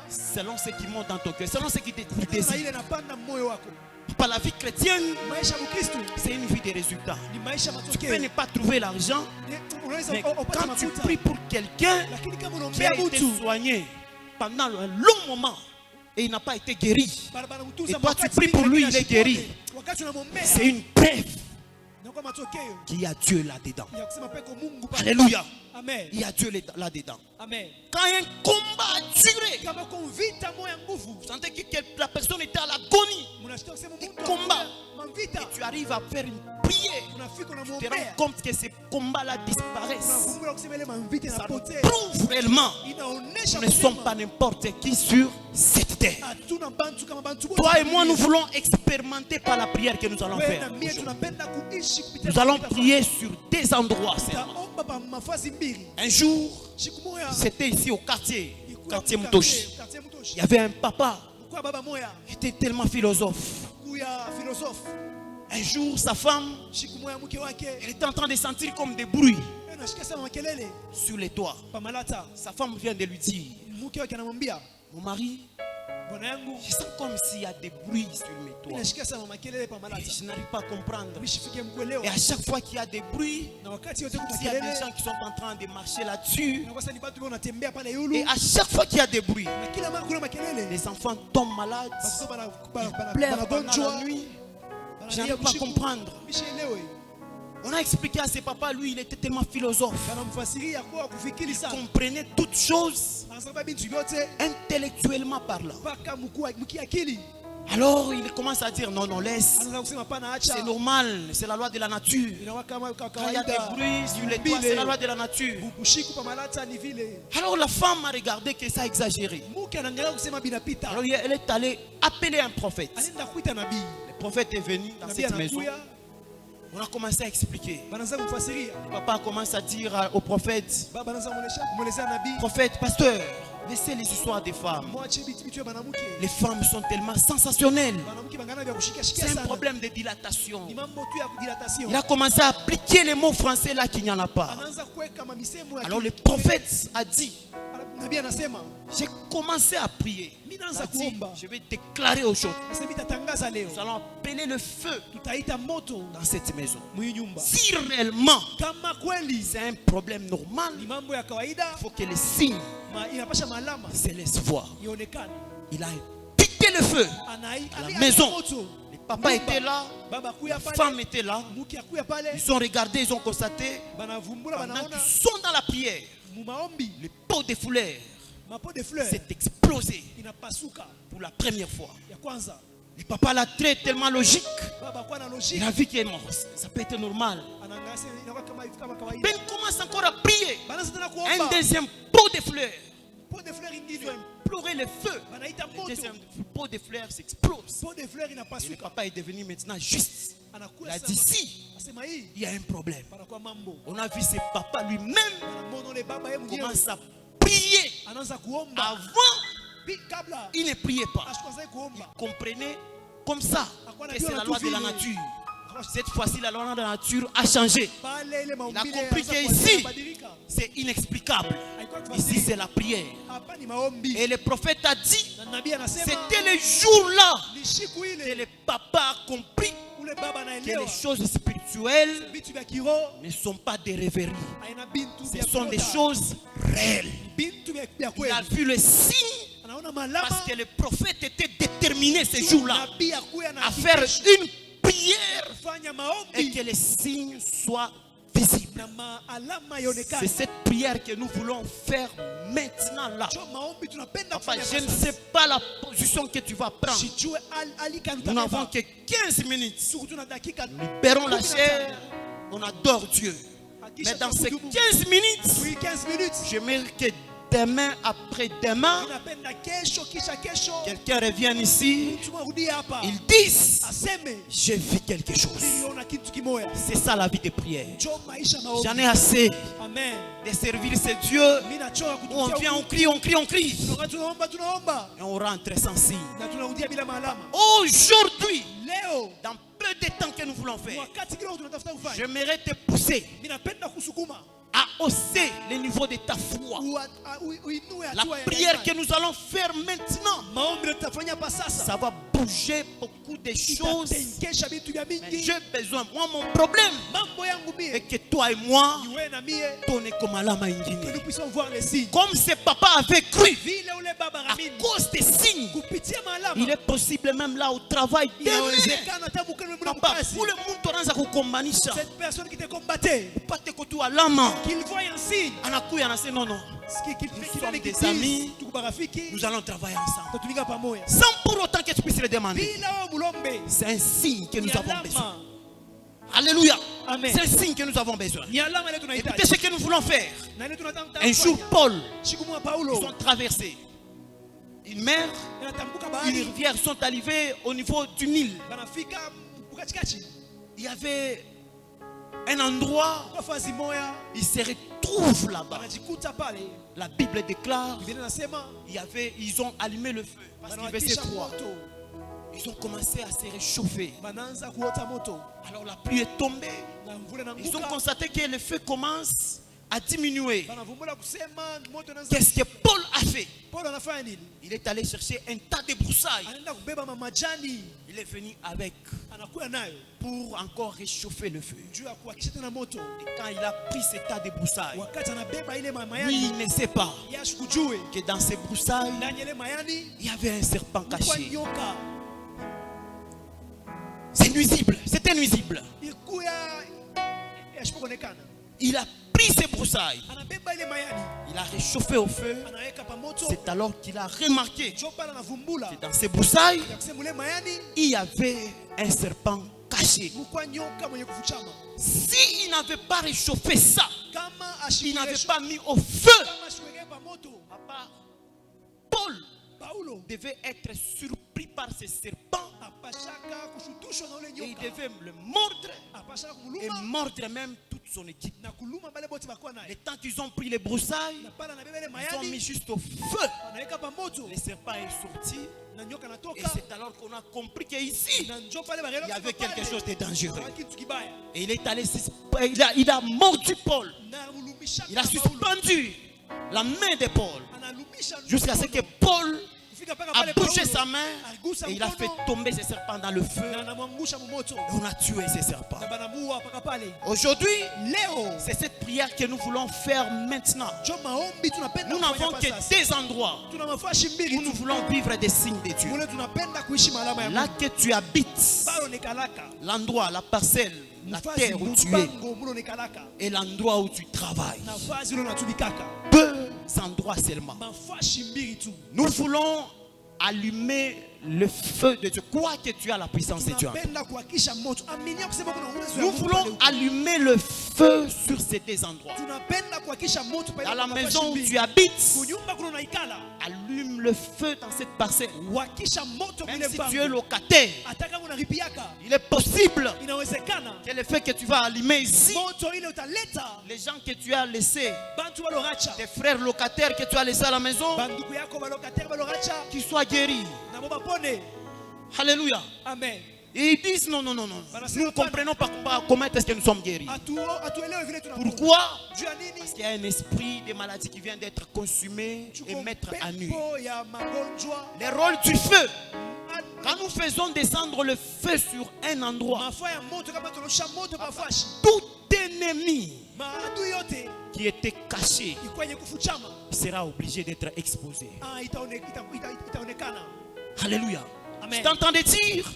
selon ce qui monte dans ton cœur, selon ce qui te désire. Papa, la vie chrétienne, c'est une vie de résultats. Tu peux ne pas trouver l'argent, mais quand tu pries pour quelqu'un qui a été soigné pendant un long moment et il n'a pas été guéri, et toi tu pries pour lui, il est guéri, c'est une preuve qu'il y a Dieu là-dedans. Alléluia. Il y a Dieu là-dedans. Quand un combat a duré, vous sentez que la personne était à l'agonie du combat, et tu arrives à faire une prière, tu te rends compte que ces combats-là disparaissent. Ça nous prouve réellement que nous ne sommes pas n'importe qui sur cette terre. Toi et moi, nous voulons expérimenter par la prière que nous allons faire. Nous allons prier sur des endroits seulement. Un jour, c'était ici au quartier Mutoshi. Il y avait un papa qui était tellement philosophe. Un jour, sa femme, elle était en train de sentir comme des bruits sur les toits. Sa femme vient de lui dire, mon mari, je sens comme s'il y a des bruits sur mes toits. Et je n'arrive pas à comprendre. Et à chaque fois qu'il y a des bruits, il y a des gens qui sont en train de marcher là-dessus. Et à chaque fois qu'il y a des bruits, les enfants tombent malades, ils pleurent pendant la nuit. Je n'arrive pas à comprendre. On a expliqué à ses papas, lui, il était tellement philosophe. Il comprenait toutes choses intellectuellement parlant. Alors il commence à dire non, laisse. C'est normal, c'est la loi de la nature. Quand il y a des bruits sur les toits, c'est la loi de la nature. Alors la femme a regardé que ça a exagéré. Alors elle est allée appeler un prophète. Le prophète est venu dans cette maison. On a commencé à expliquer. Papa commence à dire au prophète, prophète, pasteur, laissez les histoires des femmes. Les femmes sont tellement sensationnelles. C'est un problème de dilatation. Il a commencé à appliquer les mots français là qu'il n'y en a pas. Alors le prophète a dit, j'ai commencé à prier. Je vais déclarer aujourd'hui. Nous allons appeler le feu dans cette maison. Si réellement c'est un problème normal, il faut que les signes se laissent voir. Il a piqué le feu à la maison. Les papas étaient là, la femme était là. Ils ont regardé, ils ont constaté. Pendant qu'ils sont dans la prière, le pot de fleurs s'est explosé pour la première fois. Le papa l'a traité tellement logique. Il a vu que ça peut être normal. Ben commence encore à prier. Un deuxième pot de fleurs. Ils ont imploré le feu. Le deuxième pot de fleurs s'explose. pot de fleurs Et le inapasuka. papa est devenu maintenant juste. Il Anakuwa a sama. dit si, Asema hii il y a un problème. panakuwa mambo. On a vu ce papa lui-même Anamuona ule baba yeye mwenyewe commence à prier. anaanza kuomba. Avant, Kabla il ne priait pas. ashikwanza kuomba. Comprenez comme ça que c'est la loi de la nature. nature. Cette fois-ci, la loi de la nature a changé. Pale ile maumbile compris yanaanza que kuanza ici, kubadilika. C'est inexplicable. Haikuwa Ici, tafsiri. c'est la prière. Hapa ni maombi. Et le prophète a dit, Na nabii anasema c'était le jour-là ni siku que ile le papa a compris ule baba que anaelewa les choses spirituelles vitu vya kiroho ne sont pas des rêveries. haina bintu Ce vya sont des kuota. choses réelles. Bintu vya Il a kweli. vu le signe Anaona malama parce que le prophète était déterminé ce jour-là nabii akuya na à faire une prière kufanya et maombi que les signes soient visibles. na maalama C'est ionekane. cette prière que nous voulons faire maintenant là. Jo maombi tunapenda Papa, kufanya je ne sasa. sais pas la position que tu vas prendre. Sijue alika Nous n'avons que 15 minutes. siku tuna dakika Libérons la chair. On adore Dieu. Mais dans ces 15 minutes, oui 15 minutes j'aimerais que demain, après-demain, tunapenda kesho kisha kesho quelqu'un revienne ici. mtu arudie hapa Ils disent, aseme j'ai vu quelque chose. niliona kitu kimoya. C'est ça la vie de prière. Jo maisha maombi. J'en ai assez Amen. de servir ce Dieu. Mimi nachoka Où on vient, on kutukia. crie, on crie, on crie. Tunaomba Et on rentre sans signe. na tunarudia bila maalama. Aujourd'hui, Leo dans peu de temps que nous voulons faire, wakati kidogo tunatafuta kufanya. j'aimerais te pousser Mimi napenda kusukuma à hausser le niveau de ta foi. uinue La hatua ya prière imani. que nous allons faire maintenant, Maombi tutafanya hapa sasa. ça va bouger beaucoup de choses. Itatengesha vitu vya Mais mingi. j'ai besoin, moi mon problème Mambo yangu est mie. que toi et moi, Ni wewe na mie on est comme à la main que nous ingénieure. puissions voir les signes. Comme ce papa avait cru, Vile ule baba à Ramini cause des signes, kupitia il maalama. est possible même là au travail. Demain, Inawezekana hata mkeni mna papa, mkazi. pour le monde, on a kukombanisha. Cette personne qui te combattait, Pate kotu alama. qu'il voit un signe, Anakuya anasema non non, qu'il Nous fait sommes qu'il des amis. tuko marafiki, nous allons travailler ensemble. tutumika pamoja. Sans pour autant que tu puisses le demander. Bila wewe mulombe, C'est un signe que ni nous avons besoin. alama. Alléluia. Amen. C'est un signe que nous avons besoin. Ni alama ile Écoutez tunahitaji. ce que nous voulons faire. Na ile tunataka Un jour, kufanya. Paul, Siku moja ils Paulo ont traversé une mer, anatambuka une bahari, rivière, sont arrivés au niveau du Nil. banafika katikati. Il y avait un endroit, Kwa fazi moya, ils se retrouvent là-bas. banajikuta pale. La Bible déclare, Biblia inasema ils ont allumé le feu parce qu'il faisait banawakisha froid. moto, Ils ont commencé à se réchauffer. banaanza kuota moto. Alors la pluie est tombée. Na mvula Ils ont inaanguka. constaté que le feu commence à diminuer. Banavumbula kusema moto inaanza. Qu'est-ce que Paul a fait? Paulo anafanya nini? Il est allé chercher un tas de broussailles. Anaenda kubeba majani, Il est venu avec anakuwa nayo pour encore réchauffer le feu. juu ya kuhakisha tena moto. Et quand il a pris ce tas de broussailles, Wakati anabeba ile lui, mayani, il ne sait pas yashikujue que dans ces broussailles, ndani ya ile mayani il y avait un serpent kwa caché. nyoka C'est nuisible, c'était nuisible. ikuya yashipokonekana. Il a pris ces broussailles, Anabeba ile mayani, il a réchauffé au feu. anaweka pa moto. C'est alors qu'il a remarqué Jo pale anavumbula que dans ces broussailles, ya kusema ile mayani il y avait un serpent caché. mkwa nyoka mwenye kufuchama. S'il n'avait pas réchauffé ça, Kama il n'avait ashikiresho, pas mis au feu, kama ashiweke pa moto, papa, Paul Paulo devait être surpris par ce serpent apashaka kushutushwa na ule et il nyoka, devait le mordre apashaka et kumuluma mordre même toute son équipe. na kuluma bale bote bakuwa Le naye. temps qu'ils ont pris les broussailles, Na pale anabeba ile ils ont mis mayani, juste au feu. anaweka pa moto Le serpent est sorti na nyoka et natoka. c'est alors qu'on a compris qu'ici, Na njo pale il y avait quelque chose de dangereux. kitu kibaya. Et il est allé, il a mordu Paul. Na mulumisha Il a Paulo. suspendu la main de Paul Analumisha jusqu'à ce que mkono. Paul Kufika mpaka a pale bougé Paulo, sa main aligusa et il a fait mkono, tomber ce serpent dans le feu. na anamwangusha mumoto. Et on a tué ce serpent. Na banamuua mpaka pale. Aujourd'hui, Leo c'est cette prière que nous voulons faire maintenant. jo maombi tunapenda Nous kufanya n'avons hapa que sasa. des endroits Tuna mafashi mbili où nous tu. voulons vivre des signes de Dieu. Mule tunapenda kuishi malama ya Là Mungu. que tu habites, Balo nekalaka. l'endroit, la parcelle, la Nafasi terre où tu es mpango mulo nekalaka. et l'endroit où tu travailles. Nafasi ulo natumikaka. Deux endroits seulement. Mafashi mbili tu. Nous voulons allumer le feu de Dieu. Crois que tu as la puissance de Dieu. Nous voulons allumer le feu sur ces deux endroits. Dans la maison où tu habites, allume le feu dans cette parcelle. Même si tu es locataire, il est possible que le feu que tu vas allumer ici, les gens que tu as laissés, tes frères locataires que tu as laissés à la maison, qu'ils soient guéris. Alléluia. Amen. Et ils disent non. Nous ne comprenons pas comment est-ce que nous sommes guéris. Pourquoi? Parce qu'il y a un esprit de maladie qui vient d'être consumé et mettre à nu. Le rôle du feu. Quand nous faisons descendre le feu sur un endroit, tout ennemi qui était caché sera obligé d'être exposé. Alléluia. Tu t'entends dire,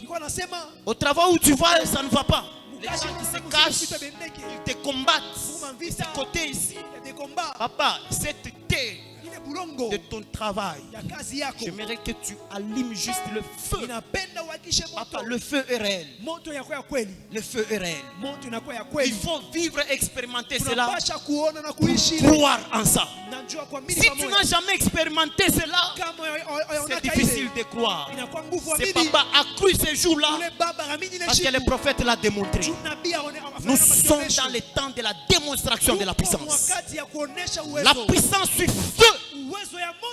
au travail où tu vas, ça ne va pas. Les gens qui se cachent, ils te combattent. De ce côté ici, papa, cette terre de ton travail, j'aimerais que tu allumes juste le feu. Papa, le feu est réel. Le feu est réel. Il faut vivre, expérimenter cela pour croire en ça. Si tu n'as jamais expérimenté cela, c'est difficile de croire. C'est papa a cru ce jour-là parce que le prophète l'a démontré. Nous sommes dans le temps de la démonstration de la puissance. La puissance du feu.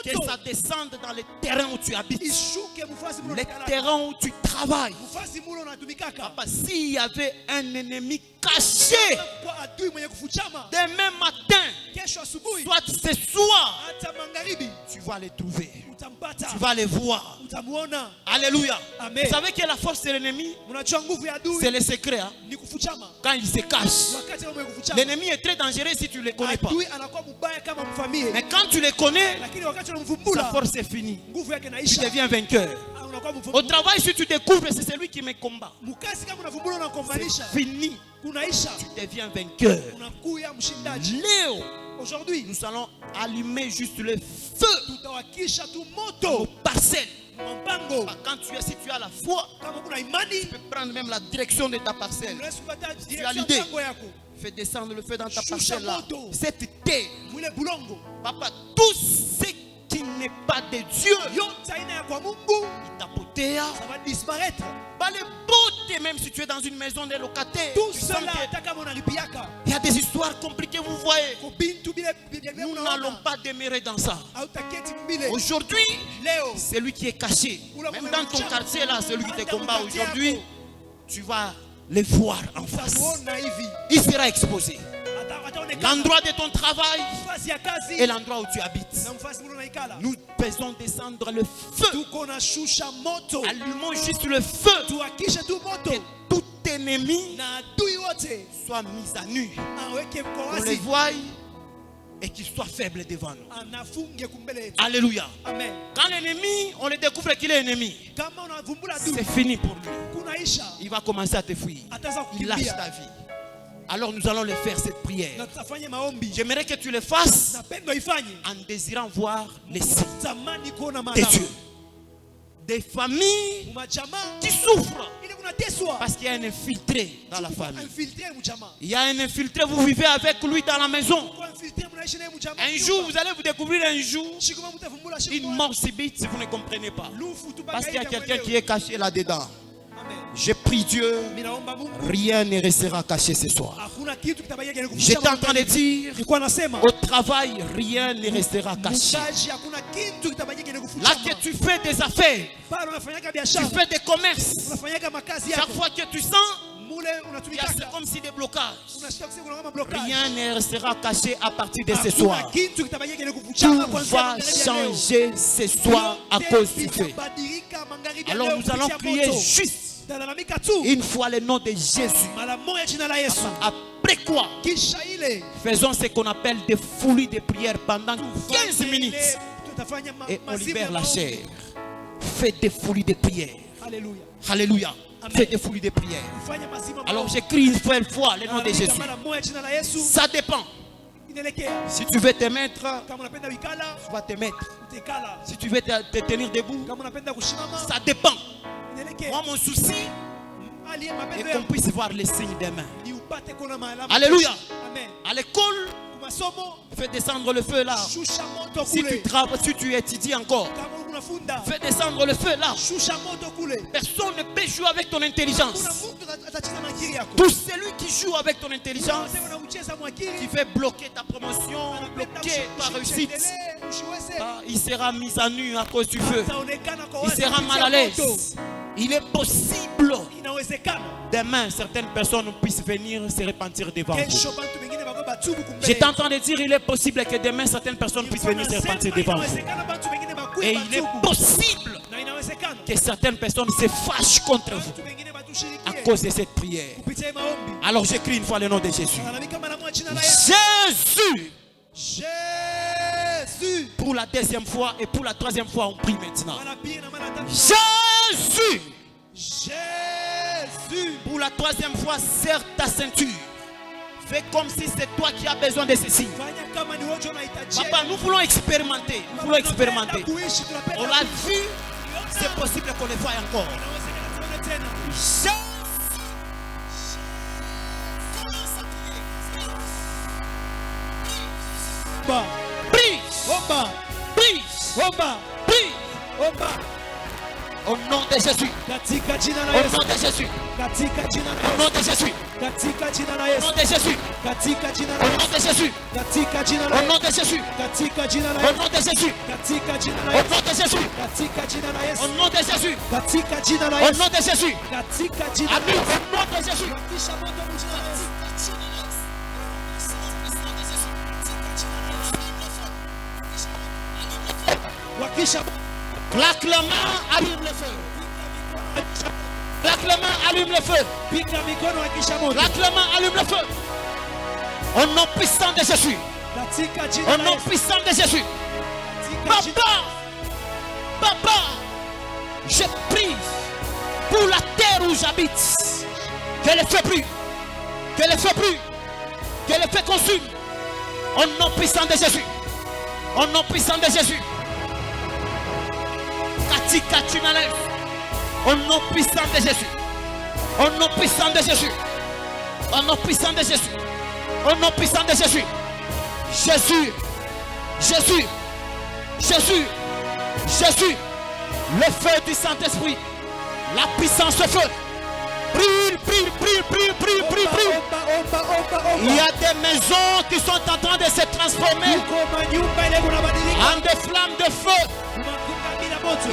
Que ça descende dans le terrain où tu habites, le terrain où tu travailles. Papa, s'il y avait un ennemi caché, demain matin, soit ce soir, tu vas les trouver. Tu vas les voir. Alléluia. Amen. Vous savez que la force de l'ennemi, c'est le secret. Hein? Quand il se cache, l'ennemi est très dangereux si tu ne le connais pas. Mais quand tu le connais, sa force est finie. Tu deviens vainqueur. Au travail, si tu découvres, c'est celui qui me combat. C'est fini. Tu deviens vainqueur. Léo. Aujourd'hui, nous allons allumer juste le feu dans nos parcelles. Quand si tu as la foi, tu peux prendre même la direction de ta parcelle. Tu as l'idée. Fais descendre le feu dans ta parcelle là. Cette terre. Papa, tout ce qui n'est pas de Dieu, ça va disparaître. Même si tu es dans une maison de locataires, il y a des histoires compliquées, vous voyez. Nous n'allons pas demeurer dans ça. Aujourd'hui, celui qui est caché, même dans ton quartier là, celui qui te combat aujourd'hui, tu vas le voir en face. Il sera exposé. L'endroit de ton travail et l'endroit où tu habites. Nous faisons descendre le feu. Allumons juste le feu. Que tout ennemi soit mis à nu. On le voie et qu'il soit faible devant nous. Alléluia. Amen. Quand l'ennemi, on le découvre qu'il est ennemi, c'est fini pour lui. Il va commencer à te fuir. Il lâche ta vie. Alors nous allons le faire cette prière. J'aimerais que tu le fasses en désirant voir les signes de Dieu. Des familles qui souffrent parce qu'il y a un infiltré dans la famille. Il y a un infiltré, vous vivez avec lui dans la maison. Un jour, vous allez vous découvrir une mort subite si vous ne comprenez pas. Parce qu'il y a quelqu'un qui est caché là-dedans. Je prie Dieu, rien ne restera caché ce soir. J'étais en train de dire, au travail, rien ne restera caché. Là que tu fais des affaires, tu fais des commerces, chaque fois que tu sens, c'est comme si des blocages. Rien ne restera caché à partir de ce soir. Tout va changer ce soir à cause du feu. Alors nous allons prier juste une fois le nom de Jésus. Après quoi, faisons ce qu'on appelle des fouilles de prière pendant 15 minutes. Et on libère la chair. Fais des fouilles de prière. Alléluia. Alléluia. Fais des fouilles de prière. Alors j'écris une fois le nom de Jésus. Ça dépend. Si tu veux te mettre, tu vas te mettre. Si tu veux te tenir debout, ça dépend. Moi, mon souci est qu'on puisse voir les signes des mains. Alléluia. À l'école, fais descendre le feu là. Si tu étudies encore, fais descendre le feu là. Personne ne peut jouer avec ton intelligence. Tout celui qui joue avec ton intelligence, qui fait bloquer ta promotion, bloquer ta réussite, il sera mis à nu à cause du feu. Il sera mal à l'aise. Il est possible demain certaines personnes puissent venir se repentir devant vous. J'étais en train de dire il est possible que demain certaines personnes puissent venir se repentir devant vous. Et il est possible que certaines personnes se fâchent contre vous à cause de cette prière. Alors j'écris une fois le nom de Jésus. Jésus. Jésus. Pour la deuxième fois et pour la troisième fois, on prie maintenant. Jésus. Jésus. Pour la troisième fois, serre ta ceinture. Fais comme si c'est toi qui as besoin de ceci. Papa, nous voulons expérimenter. Nous voulons expérimenter. On l'a vu. C'est possible qu'on le voie encore. Jésus. Prie. Prie. Au nom de Jésus. Au nom de Jésus. Au nom de Jésus. Au nom de Jésus. Au nom de Jésus. Au nom de Jésus. Au nom de Jésus. Au nom de Jésus. Au nom de Jésus. Au nom de Jésus. Amen. Au nom de Jésus. Claque la main, allume le feu. Claque la main, allume le feu. Claque la main, allume le feu. Au nom puissant de Jésus. Au nom puissant de Jésus. Papa, je prie pour la terre où j'habite. Que le feu brûle. Que le feu brûle. Que le feu consume. Au nom puissant de Jésus. Au nom puissant de Jésus. Au nom puissant de Jésus. Au nom puissant de Jésus. Au nom puissant de Jésus. Au nom puissant de Jésus. Jésus. Jésus. Jésus. Jésus. Le feu du Saint-Esprit. La puissance de feu. Brûle, brûle, brûle, brûle, brûle, brûle, brûle. Il y a des maisons qui sont en train de se transformer en des flammes de feu.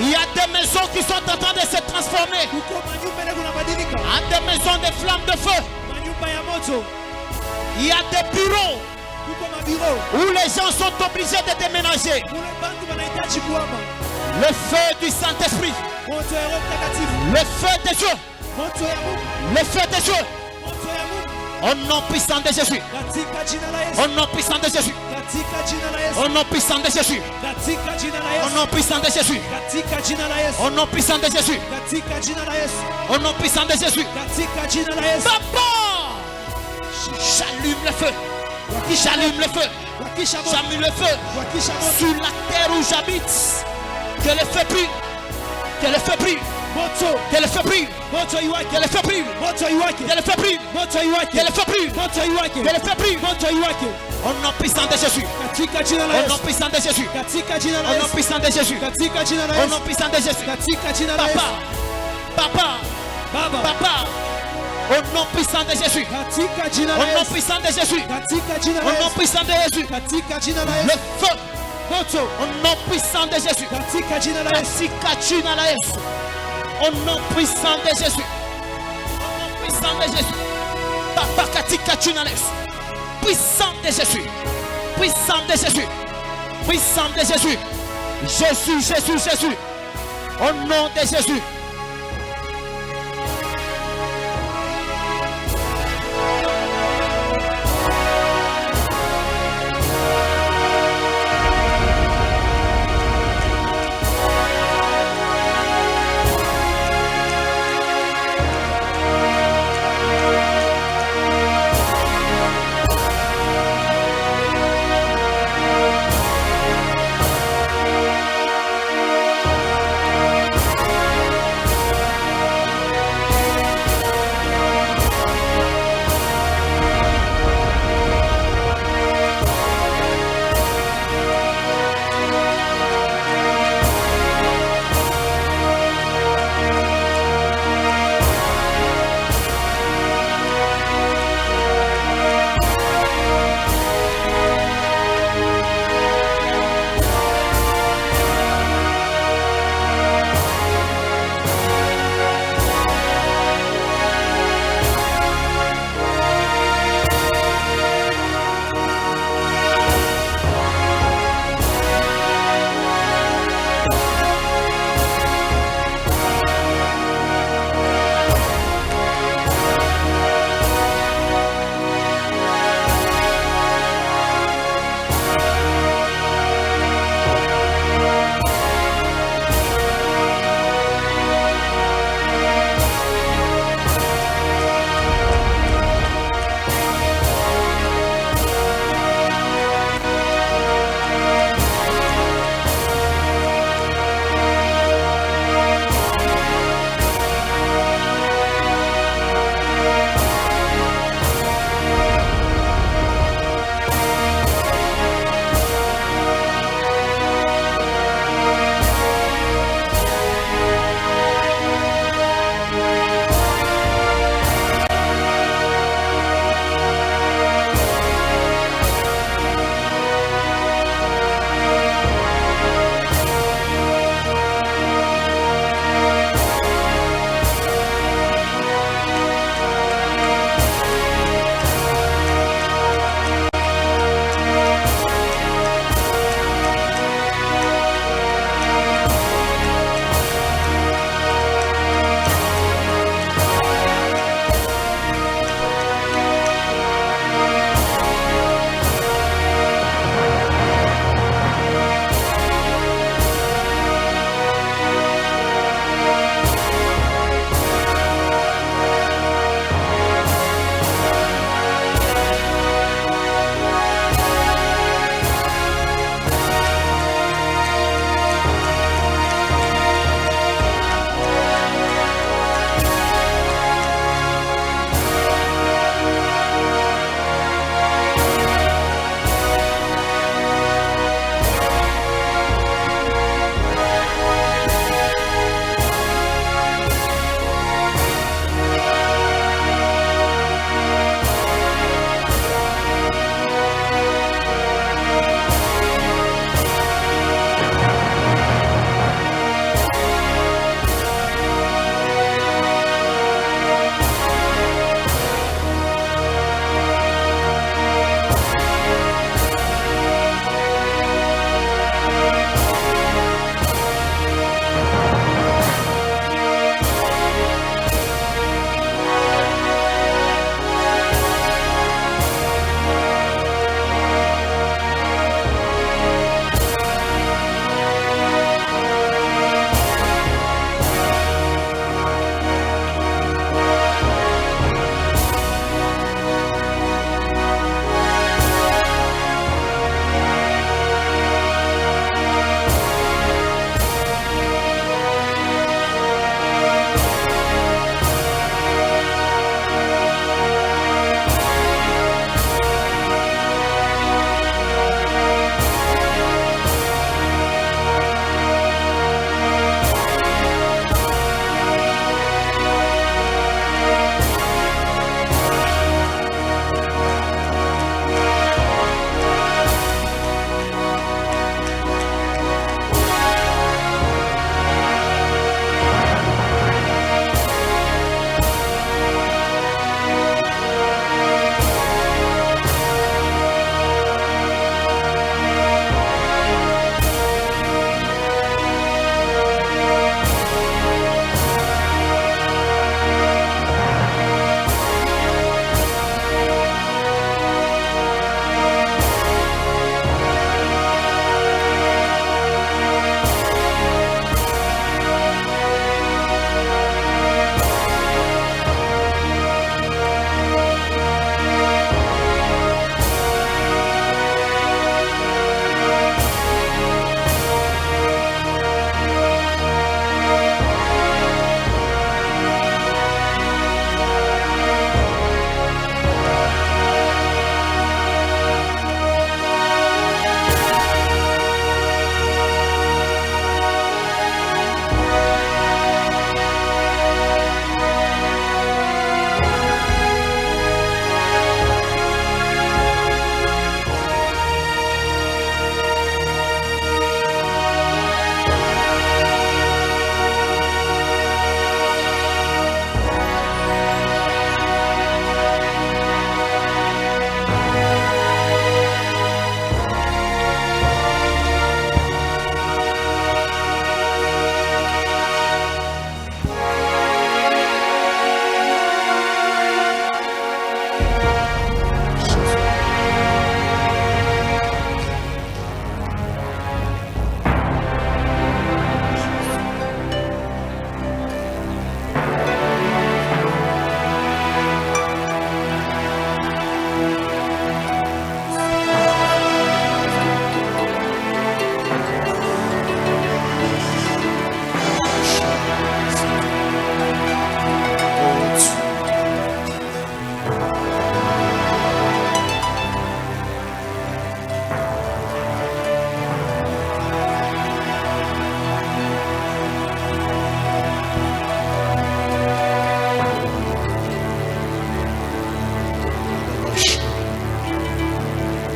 Il y a des maisons qui sont en train de se transformer en des maisons de flammes de feu. Il y a des bureaux où les gens sont obligés de déménager. Le feu du Saint-Esprit. Le feu de Dieu. Le feu de Dieu. Au nom puissant de Jésus. Au nom puissant de Jésus. Au nom puissant de Jésus. Au nom puissant de Jésus. Au nom puissant de Jésus. Au nom puissant de Jésus. Papa, j'allume le feu. J'allume le feu. J'allume le feu sur la terre où j'habite. Que le feu brûle. Que le feu brûle. Que le feu brûle. Que le feu brûle. Que le feu brûle. Que le feu brûle. Que le feu brûle. Au nom puissant de Jésus. Au nom puissant de Jésus. Au nom puissant de Jésus. Au nom puissant de Jésus. Papa. Au nom puissant de Jésus. Au nom puissant de Jésus. Au nom puissant de Jésus. Le feu. Au nom puissant de Jésus. Au nom puissant de Jésus. Au nom puissant de Jésus. Papa Katikachunales. Puissant de Jésus. Puissant de Jésus. Puissant de Jésus. Jésus, Jésus, Jésus. Au nom de Jésus.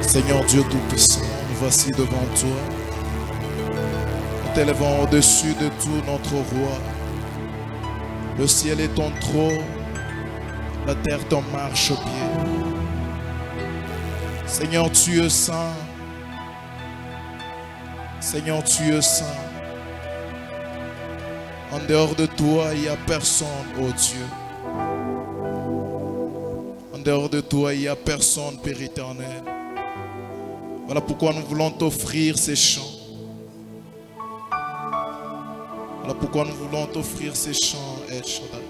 Seigneur Dieu Tout-Puissant, nous voici devant toi. Nous t'élevons au-dessus de tout notre roi. Le ciel est ton trône, la terre ton marchepied. Seigneur, tu es saint. Seigneur, tu es saint. En dehors de toi, il n'y a personne, ô Dieu. En dehors de toi, il n'y a personne, Père éternel. Voilà pourquoi nous voulons t'offrir ces chants. Voilà pourquoi nous voulons t'offrir ces chants, El Shaddai.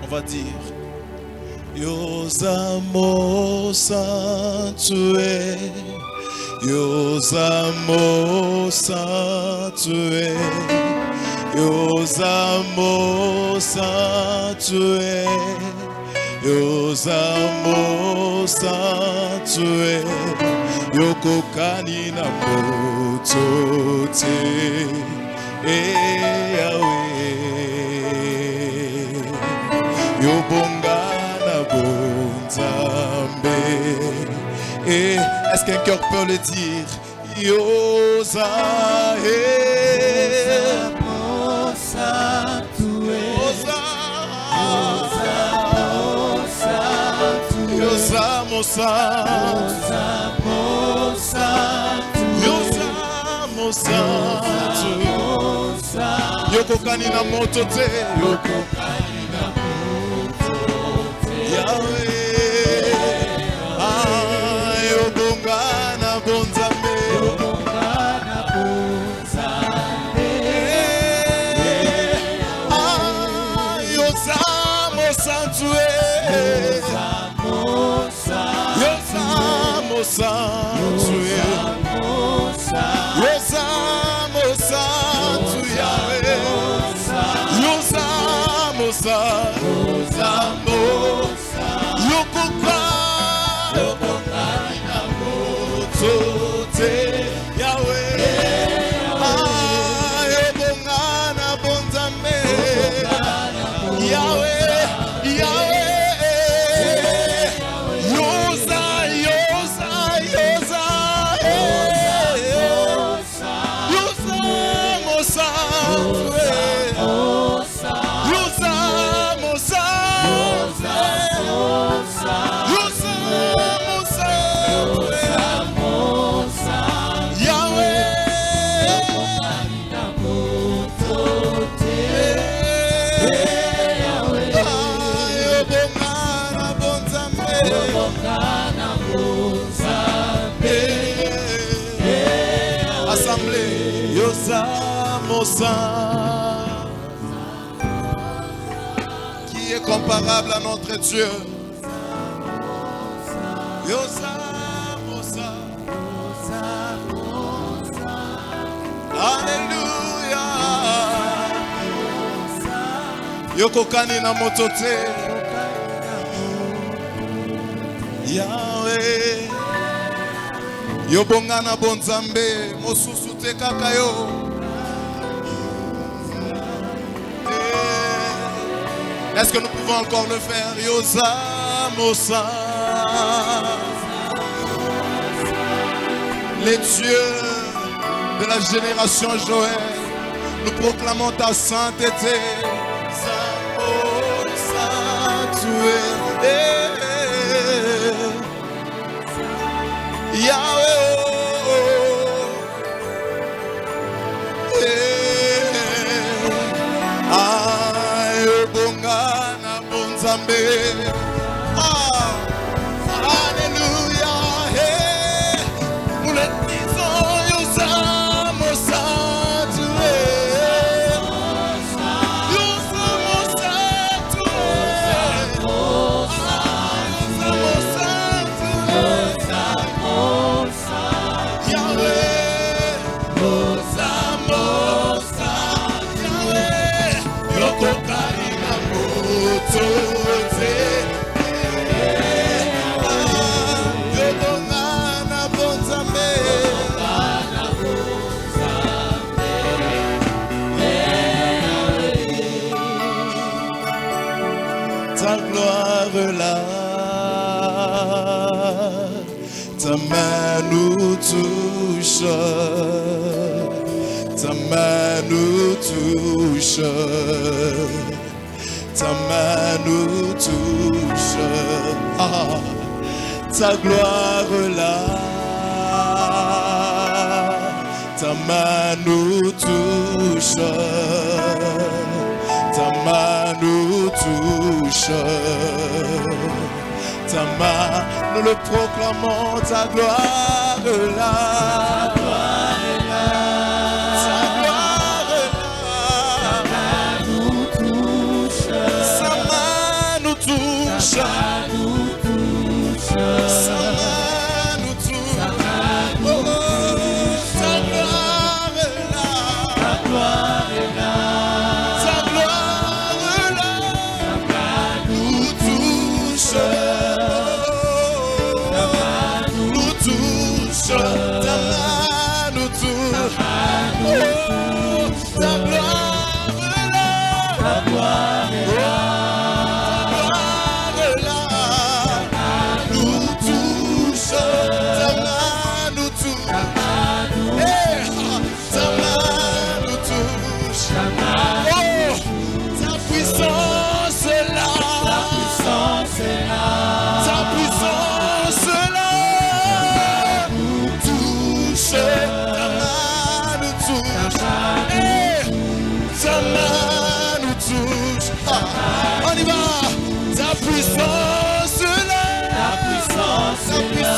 On va dire Yozamo Saint-Tué, Yozamo Saint-Tué, Yozamo Saint-Tué, Yozamo Saint-Tué, Yokokani na motote, Yahweh, Yobongana bonzambe. Est-ce qu'un cœur peut le dire? Yozae. Yozamo Santu, Yokokani na moto te, Yahweh, Yobongana bonzambe, Yozamo Santu, Yozamo Santu, Yozamo Santu, Yahweh, Yozamo Santu, Yokokani na moto te, Yahweh, Yobongana bonzambe, Yahweh. Yozamo Saint, qui est comparable à notre Dieu. Yozamo Saint, Alléluia. Yokokani na motote, Yahweh, Yobongana bonzambe, mosusu te kaka yo. Est-ce que nous pouvons encore le faire? Yozamo Saint, les dieux de la génération Joël, nous proclamons ta sainteté. Yozamo Saint-Tué, Yahweh, Yobongana bonzambe, Alléluia, là, ta main nous touche, ta main nous touche, ta main nous touche, ah, ta gloire là, ta main nous touche, ta main nous touche, ta main, nous le proclamons, ta gloire là, ta gloire là, ta main nous touche, sa main nous touche, sa main nous touche, sa main nous touche, sa main nous touche, ta gloire là, ta gloire là, ta gloire là, ta main nous touche, ta main nous touche, ta main nous touche, ta gloire là, ta gloire là. On y va, ta puissance là, ta puissance là,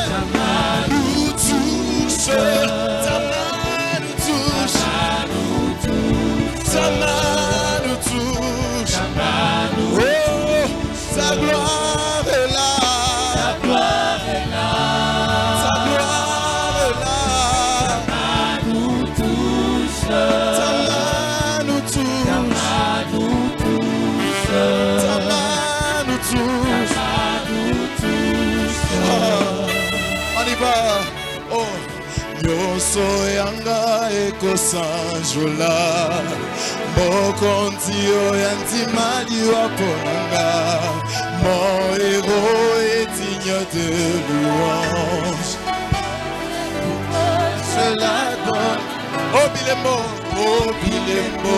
ta main nous touche, ta main nous touche, ta main nous touche, oh, ta gloire est là, ta gloire est là, ta gloire est là, ta main nous touche, ta main nous touche, ta main nous touche, ta main nous touche, ta main nous touche. On y va. Oh, nyonso yanga ekosanjola, mokonzi oyo andimali waponanga, mon héros est digne de louange. Je la donne. Oh bilembo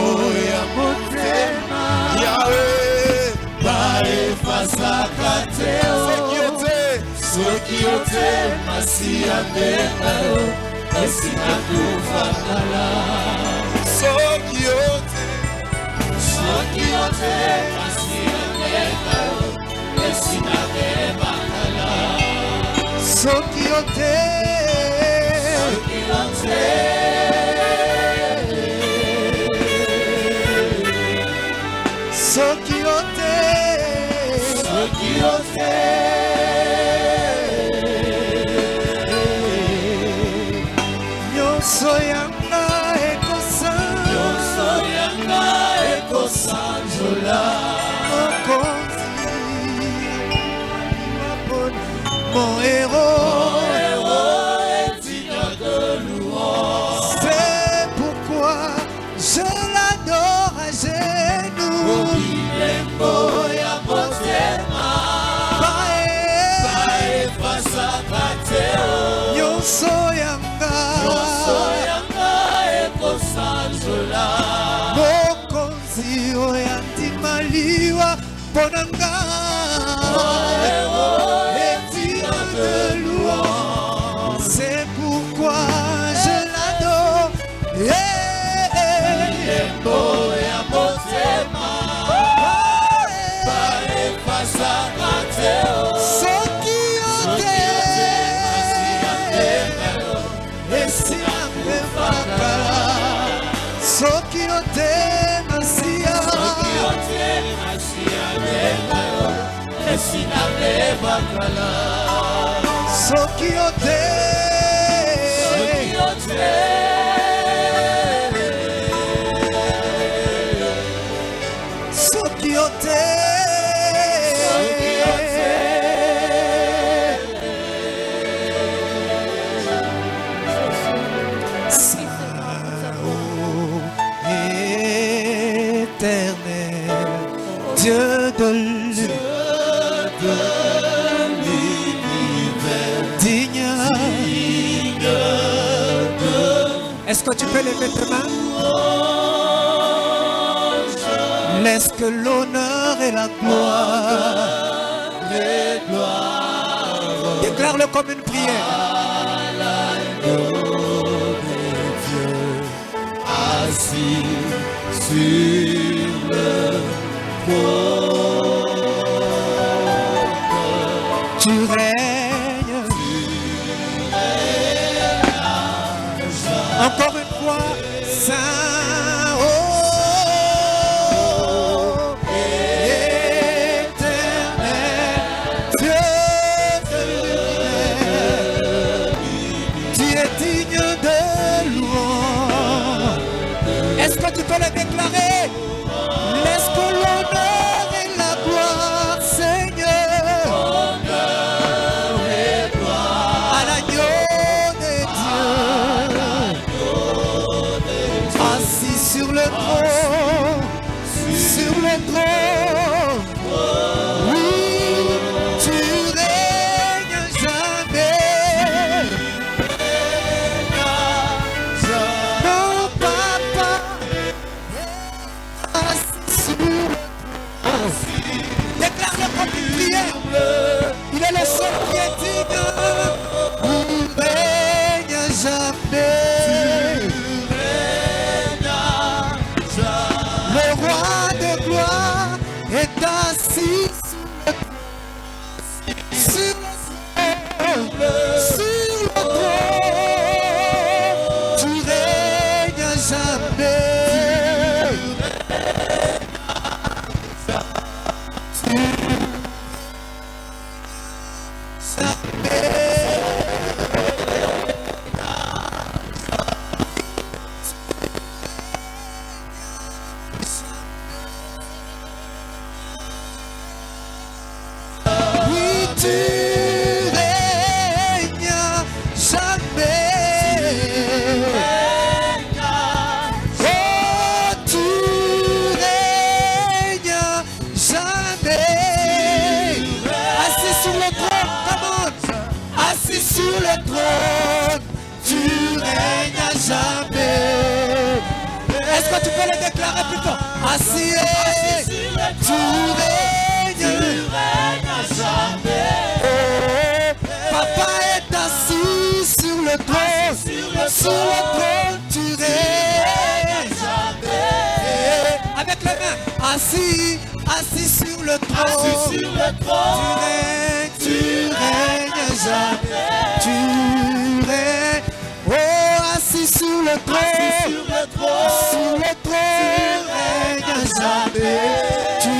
ya motema, Yahweh, bae fasaka teo, soki ote masiya ndenga yo, esina kufakala. Soki ote masiya ndenga yo, esina kufakala. Soki ote nyonso yanga ekosanjola, mokonzi mon héros est digne de louange. C'est pourquoi je l'adore à genoux. Nyonso yanga ekosanjola, mokonzi oyo andimaliwa mponanga, de louange. C'est pourquoi je l'adore. Soki ote masia, soki ote, soki ote, éternel, de l'univers, digne. Est-ce que tu peux lever tes mains? Laisse que l'honneur et la gloire, déclare-le comme une prière. Assis sur le trône, tu règnes. Encore une fois, Saint, oh, éternel Dieu de l'univers, tu es digne de louange. Est-ce que tu peux le déclarer? Laisse que l'honneur et la gloire, Seigneur, à l'agneau de Dieu, assis sur le trône, oui, tu règnes jamais. Non, Papa, assis sur le trône. Déclare-le comme une prière. Il est le seul qui est digne. Il règne jamais. Le roi de gloire est assis sur le trône. Tu règnes jamais. Oui, tu règnes jamais. Oh, tu règnes jamais. Assis sur le trône, come on. Assis sur le trône, tu règnes à jamais. Est-ce que tu peux le déclarer plus fort? Assis, tu règnes à jamais. Oh, Papa est assis sur le trône, tu règnes à jamais. Avec les mains, assis sur le trône, tu règnes à jamais. Tu règnes, oh, assis sur le trône, règne à jamais. Tu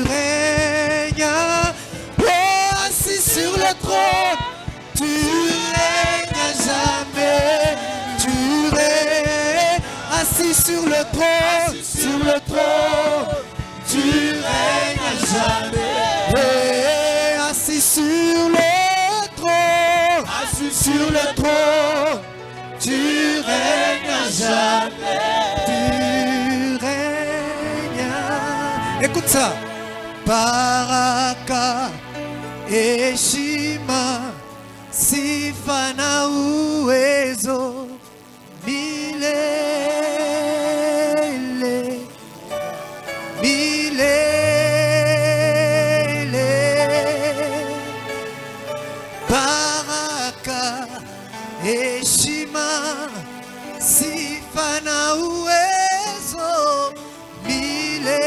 règnes, oh, assis sur le trône, tu règnes à jamais. Tu règnes, assis sur le trône, tu règnes à jamais. Et assis sur le trône, tu règnes à jamais. Tu règnes. Écoute ça. Baraka Heshima sifa na uwezo milele milele. Baraka Heshima sifa na uwezo milele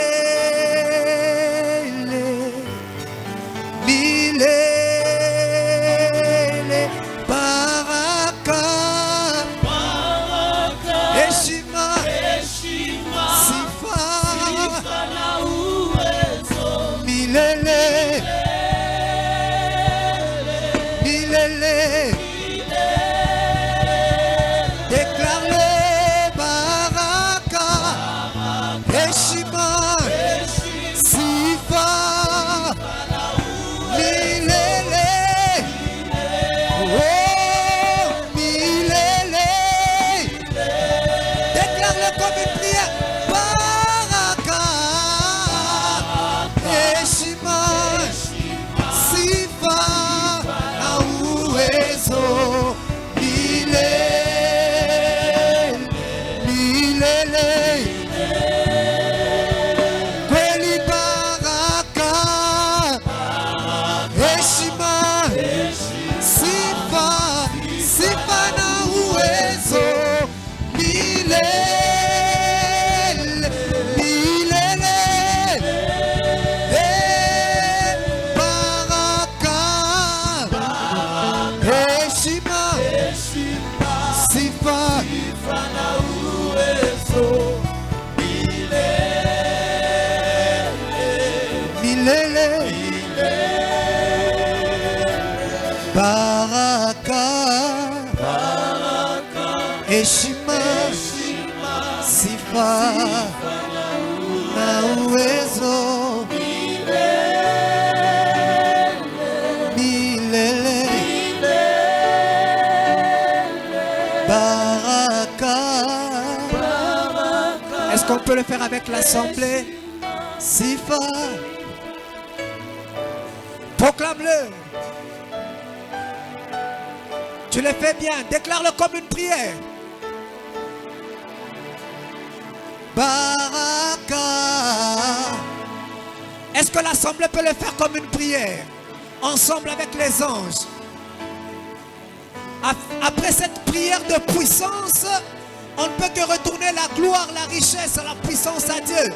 milele. Baraka Heshima sifa na uwezo milele milele. Déclare-le. Baraka Heshima sifa milele. Oh, milele. Déclare-le comme une prière. Baraka Heshima heshima, sifa, sifa na uwezo milele, milele. Baraka, heshima, sifa na uwezo milele. Baraka, heshima, sifa na uwezo milele. Baraka. Est-ce qu'on peut le faire avec l'assemblée? Sifa. Proclame-le. Tu le fais bien. Déclare-le comme une prière. Baraka. Est-ce que l'assemblée peut le faire comme une prière? Ensemble avec les anges. Après cette prière de puissance, on ne peut que retourner la gloire, la richesse, la puissance à Dieu.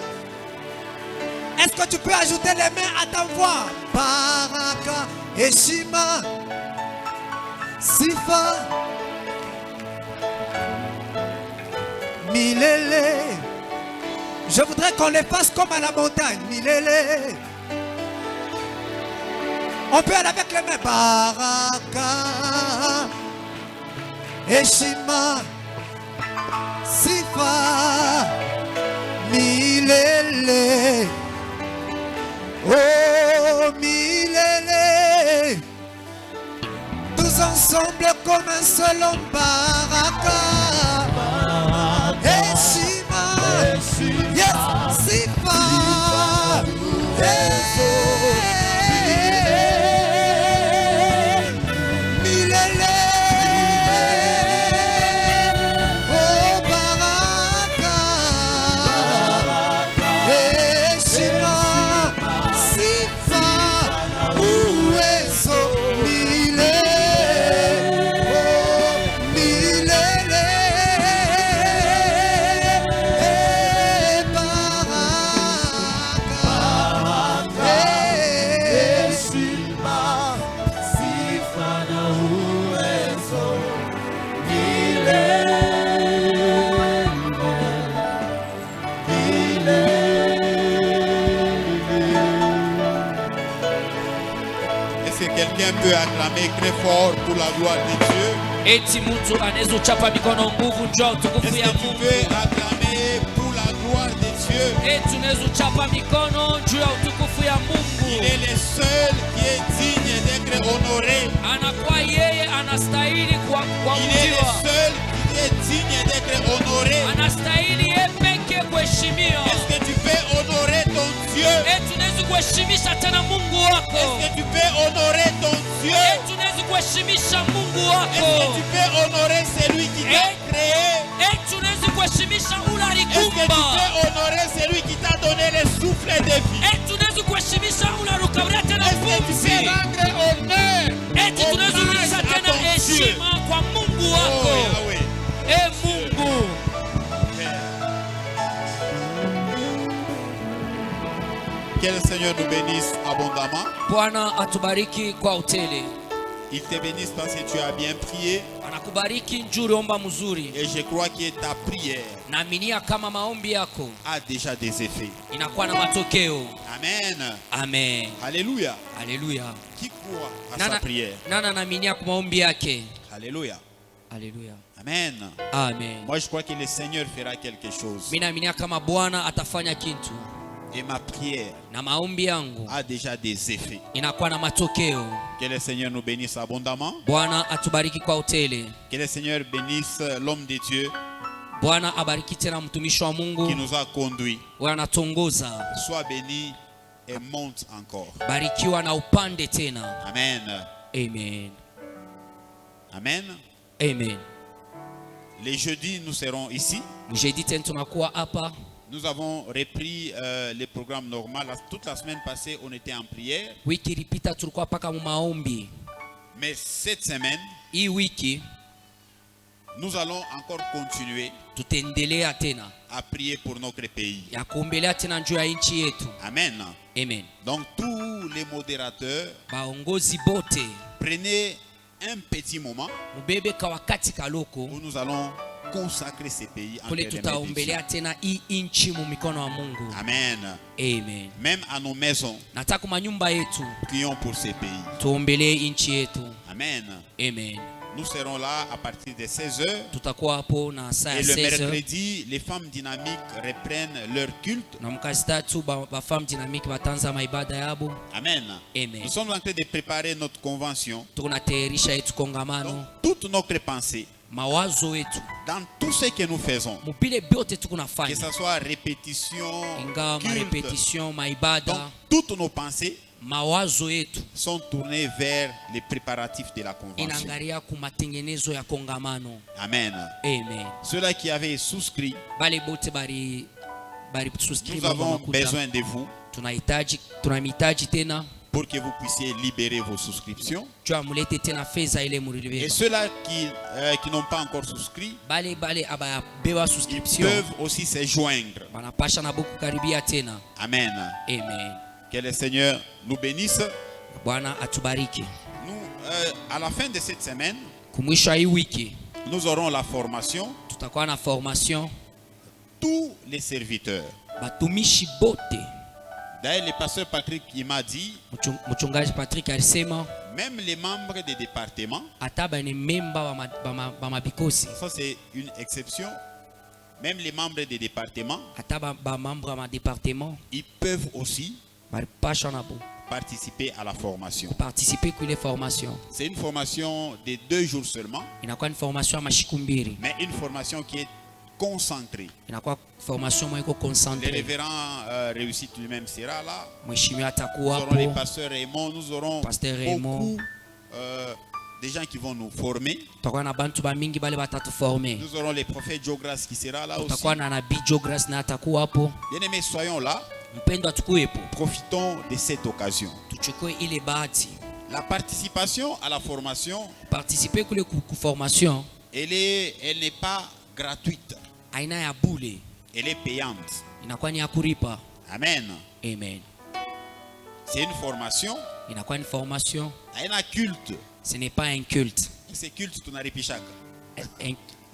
Est-ce que tu peux ajouter les mains à ta voix? Baraka, heshima, sifa, milele. Je voudrais qu'on les fasse comme à la montagne. Milele. On peut aller avec les mains. Baraka, heshima, sifa, milele. Oh, milele. Tous ensemble comme un seul homme. Baraka, heshima, yes, sifa, milele. Oh, baraka, heshima, sifa, uwezo milele. Oh, milele. Est-ce que quelqu'un peut acclamer très fort pour la gloire de Dieu? Eti mtu anaweza uchapa mikono nguvu njoo utukufu Est-ce ya que tu Mungu. peux acclamer pour la gloire de Dieu? Eti unaweza uchapa mikono juu ya utukufu ya Mungu. Il est le seul qui est digne d'être honoré. Anakuwa yeye anastahili Il est le kuabudiwa. seul qui est digne d'être honoré. Anastahili yeye pekee kuheshimiwa. Est-ce que tu peux honorer ton Dieu? Eti unaweza kuheshimisha tena Mungu wako. Est-ce que tu peux honorer ton Dieu? Eti unaweza kuheshimisha Mungu Est-ce wako. que tu peux honorer celui qui t'a créé? Eti unaweza kuheshimisha ule Est-ce que tu alikumba. peux honorer celui qui t'a donné le souffle de vie? Eti unaweza kuheshimisha ule alukaburia tena Est-ce que tu pumzi. peux rendre honneur? Eti tunaweza kurudisha Hommage à tena ton Dieu. heshima kwa Mungu Oh wako. Yahweh. Mungu. Que le Seigneur nous bénisse abondamment. Bwana atubariki kwa utele. Il te bénisse parce que tu as bien prié. Anakubariki njuri omba mzuri. Et je crois que ta prière Naaminia kama maombi yako a déjà des effets. inakuwa na matokeo. Amen. Amen. Alléluia. Haleluya. Qui croit à sa prière? Nana naaminia kwa maombi yake. Alléluia. Haleluya. Amen. Amen. Moi je crois que le Seigneur fera quelque chose. Mimi naaminia kama Bwana atafanya kitu. Et ma prière Na maombi yangu a déjà des effets. inakuwa na matokeo. Que le Seigneur nous bénisse abondamment. Bwana atubariki kwa utele. Que le Seigneur bénisse l'homme de Dieu Bwana abariki tena mtumishi wa Mungu. qui nous a conduits. Wewe anatongoza. Sois béni et monte encore. Barikiwa na upande tena. Amen. Amen. Amen. Amen. Les jeudis, nous serons ici. Jeudi tena tunakuwa hapa. Nous avons repris les programmes normaux. Toute la semaine passée, on était en prière. Wiki ilipita tulikuwa paka mu maombi. Mais cette semaine, Hii wiki nous allons encore continuer tutaendelea tena à prier pour notre pays. ya kuombelea tena juu ya nchi yetu. Amen. Amen. Donc tous les modérateurs, Baongozi bote prenez un petit moment mubebe ka wakati kaloko où nous allons consacrer ces pays en kule terre de tutaombelea bénédiction. tena hii nchi mu mikono wa Mungu. Amen. Amen. Même à nos maisons, Nataka manyumba yetu prions pour ces pays. tuombelee nchi yetu. Amen. Amen. Nous serons là à partir de 16h. Tutakuwa hapo na saa Et le 16. mercredi, les femmes dynamiques reprennent leur culte. Na mkazi tatu ba femme dynamique batanza maibada yabo. Amen. Amen. Nous sommes en train de préparer notre convention. Tunatayarisha yetu Donc, kongamano, toute notre pensée, mawazo yetu dans tout ce que nous faisons, mubile byote que tukunafanya, ce soit répétition, ingawa culte, marepetition donc maibada, toutes nos pensées mawazo yetu sont tournées vers les préparatifs de la convention. inaangalia ku matengenezo ya kongamano. Amen. Amen. Ceux-là qui avaient souscrit, Bale bote bari nous subscribe avons makuta. besoin de vous Tunamhitaji tena pour que vous puissiez libérer vos souscriptions. jua mulete tena fedha ile Et mulibeba. ceux-là qui n'ont pas encore souscrit, Bale ababewa ils subscription peuvent aussi se joindre. banapasha na buku karibia tena. Amen. Amen. Que le Seigneur nous bénisse. Bwana atubariki. Nous, à la fin de cette semaine, Kumwisho hii wiki nous aurons la formation. tutakuwa na formation Tous les serviteurs. batumishi bote. D'ailleurs, le pasteur Patrick, il m'a dit, Mchungaji Patrick alisema même les membres des départements, hata bane memba ba mabikosi, ça c'est une exception, même les membres des départements, hata ba membre ma département ils peuvent aussi balipasha nabo participer à la formation. participer kwa ile formation. C'est une formation de 2 jours seulement, Inakuwa ni formation ya mashiku mbili, mais une formation qui est concentrée. inakuwa formation moyo iko Le concentré. révérend Réussite lui-même sera là. Mheshimiwa Nous atakuwa aurons les hapo, pasteurs Raymond, nous aurons Pasteur Raymond. beaucoup des gens qui vont nous former. tutakuwa na bantu ba mingi bale batatuforme. Nous aurons les prophètes Geogras qui sera là aussi. Tutakuwa na nabii Jogras na atakuwa hapo. Bien-aimés, soyons là. Mpendo atukuwepo, Profitons de cette occasion. tuchukue ile bahati La participation à la formation, participer kule ku formation elle n'est pas gratuite. aina ya bule, Elle est payante. inakuwa ni ya kulipa. Amen. Amen. C'est une formation. Inakuwa ni formation, Il y a un culte. ce n'est pas un culte. C'est culte tunaripishaka.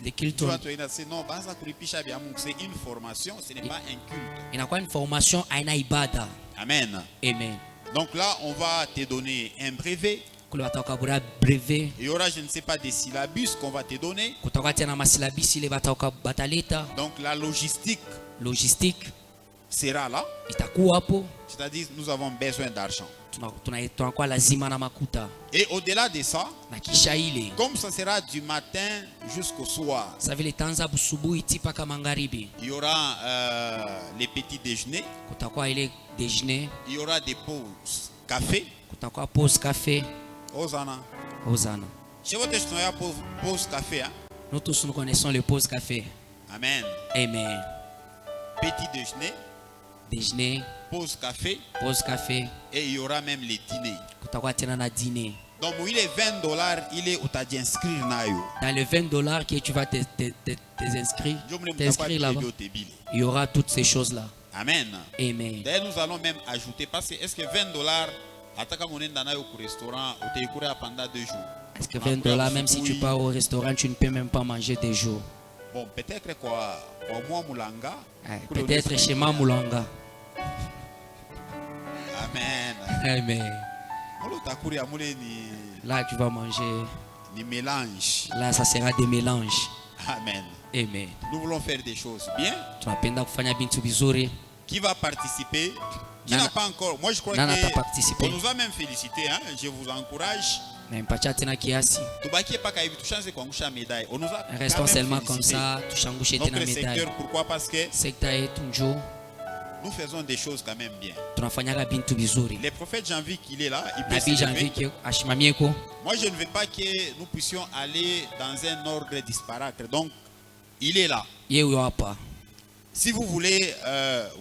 Le culte Tu vois, tu es non, basa kuripisha bya Mungu. C'est une formation, ce n'est pas un culte. inakuwa ni formation aina ibada. Amen. Amen. Donc là, on va te donner un brevet. Kule watakabura brevet, Il y aura, je ne sais pas, des syllabus qu'on va te donner. kutakuwa tena masilabisi ile bataleta, Donc la logistique logistique sera là. itakuwa hapo. C'est-à-dire, nous avons besoin d'argent. Tunakuwa lazima na makuta, Et au-delà de ça, na kisha ile comme ça sera du matin jusqu'au soir, sa vile tanza busubuhi tipaka magharibi, il y aura les petits déjeuners, kutakuwa ile déjeuner, il y aura des pauses café. kutakuwa pause café. Osana. Hosanna. Chez vous, tu as pause café. Hein? Nous tous nous connaissons le pause café. Amen. Amen. Petit déjeuner, Déjeuner, pause café, pause café, et il y aura même les dîners. kutakuwa tena na dîner. Donc, il est $20, il est où tu as dû inscrire. Dans les $20 que tu vas t'inscrire là-bas, il y aura toutes ces choses-là. Amen. Amen. D'ailleurs, nous allons même ajouter, parce que est-ce que $20, ataka monenda nayo au restaurant, ou te yikura pendant 2 jours. Est-ce que $20, même si tu pars au restaurant, tu ne peux même pas manger des jours? Bon, peut-être quoi, au moins Moulanga. Peut-être chez Mamulanga. Amen. Amen. Ni Là, tu vas manger. mélange. Là, ça sera des mélanges. Amen. Amen. Nous voulons faire des choses bien. Tunapenda kufanya bintu vizuri. Qui va participer? Qui Nana- n'a pas encore? Moi, je crois Nana t'a que participé. on nous a même félicité. Hein? Je vous encourage. Nampatia tena kiasi. Tubakie paka hivi tushanze kuangusha médaille. On nous a quand Restons même seulement comme félicité. ça, tushangushe tena Notre medali. secteur, pourquoi? Parce que Sekta yetu njo nous faisons des choses quand même bien. tunafanyaga bintu vizuri. Le prophète Jean-Vic, il est là. Il peut Nabii se lever. Janvier ashimamieko. Moi, je ne veux pas que nous puissions aller dans un ordre disparate. Donc, il est là. Yeye huyo hapa. Si vous voulez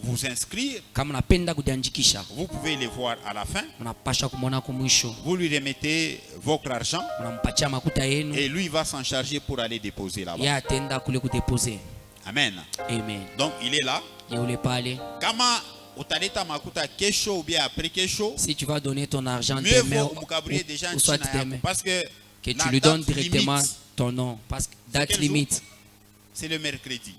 vous inscrire, Kama unapenda kujiandikisha, vous pouvez les voir à la fin. unapasha kumwona kumwisho, Vous lui remettez votre argent unampatia makuta yenu, et lui va s'en charger pour aller déposer là-bas. yeye atenda kule kudepose. Amen. Amen. Donc il est là. Yule pale, Kama utaleta makuta kesho ou bien après kesho, si tu vas donner ton argent mieux demain vaut mukabrie déjà ou soit nchina yako, demain, parce que que la tu lui donnes date directement limite, ton nom, parce que date quel limite c'est le mercredi.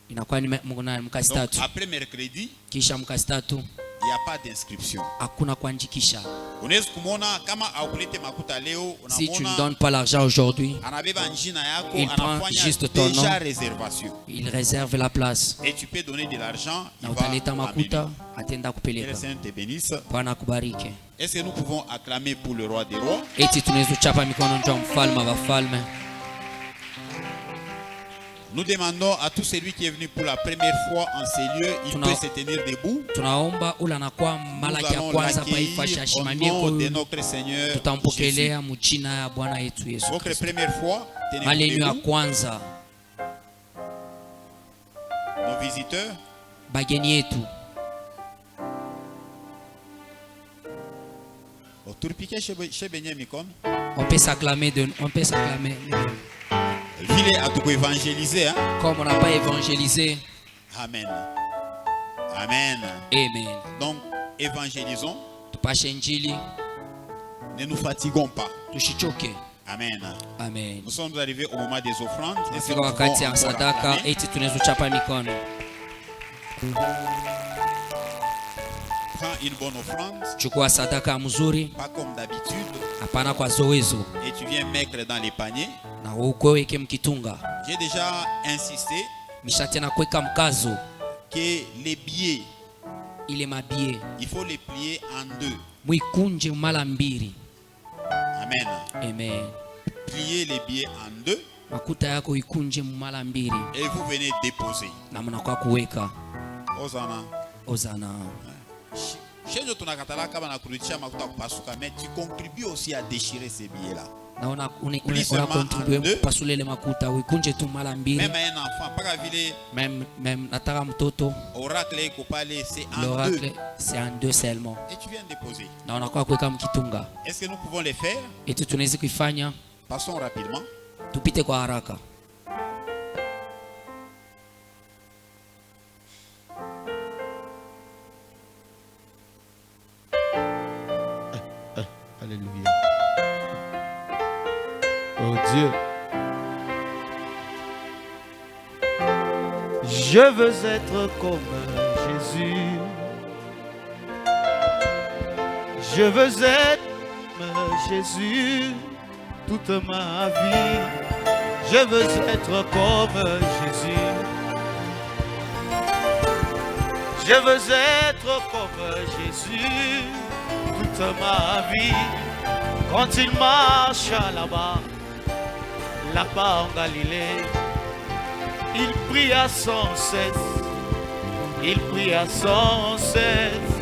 inakuwa ni mkasi Donc tatu, après mercredi, kisha mkasi tatu il n'y a pas d'inscription. hakuna kuandikisha. Unaweza kumwona kama aukulete makuta leo, Si tu ne unamwona donnes pas l'argent aujourd'hui, anabeba njina yako, il prend anafanya juste ton déjà nom. réservation. il réserve la place Et tu peux donner de l'argent, il na va utaleta makuta, amener. atenda Que le kupeleka. Seigneur te bénisse. Bwana akubariki. Est-ce que nous pouvons acclamer pour le roi des rois? Eti tunaweza kuchapa mikono juu ya mfalme wa wafalme. Nous demandons à tout celui qui est venu pour la première fois en ces lieux, il Tuna- peut se tenir debout. Tunaomba ule anakuwa Nous malaki ya allons kwanza paifasha l'accueillir au ashimamie nom de kwa notre Seigneur Jésus. tutampokelea mchina ya Bwana yetu Yesu Votre Kristo. première fois, Mali yenu ya tenez-vous debout. kwanza, Nos visiteurs, bageni yetu autour piqué chez Benyé Mikon. on peut s'acclamer Ville à tout évangéliser. Hein? comme on n'a pas évangélisé. Amen. Amen. Amen. Donc, évangélisons. Tupashe injili, Ne nous fatiguons pas. tushichoke. Amen. Amen. Nous sommes arrivés au moment des offrandes. Et Fika wakati ya sadaka, eti tunaweza kuchapa mikono. Prends une bonne offrande, Chukua sadaka mzuri, pas comme d'habitude, hapana kwa zoezo, et tu viens mettre dans les paniers. na ukweke mkitunga. J'ai déjà insisté Misha tena kuweka mkazo que les billets, ile mabie il faut les plier en deux. mwikunje mara mbili. Amen. Amen. Pliez les billets en deux Makuta yako ikunje mara mbili et vous venez déposer. na mnakuwa kuweka Hosanna. ozana. Chez nous, tunakatala kama na kurudisha makuta kupasuka, mais tu contribues aussi à déchirer ces billets-là. Na una seulement contribue en deux. kupasula ile makuta uikunje tu mara mbili. Même un enfant, pas vile Même nataka mtoto, oracle et kopale, c'est en deux. l'oracle c'est en deux seulement. Et tu viens déposer. Na unakuwa kuweka mkitunga. Est-ce que nous pouvons les faire? Eti tunaweza kuifanya, Passons rapidement. tupite kwa haraka. Alléluia. Oh Dieu. Je veux être comme Jésus. Je veux être comme Jésus toute ma vie. Je veux être comme Jésus. Je veux être comme Jésus toute ma vie. Quand il marche là-bas en Galilée, il prie à son cesse, il prie à son cesse.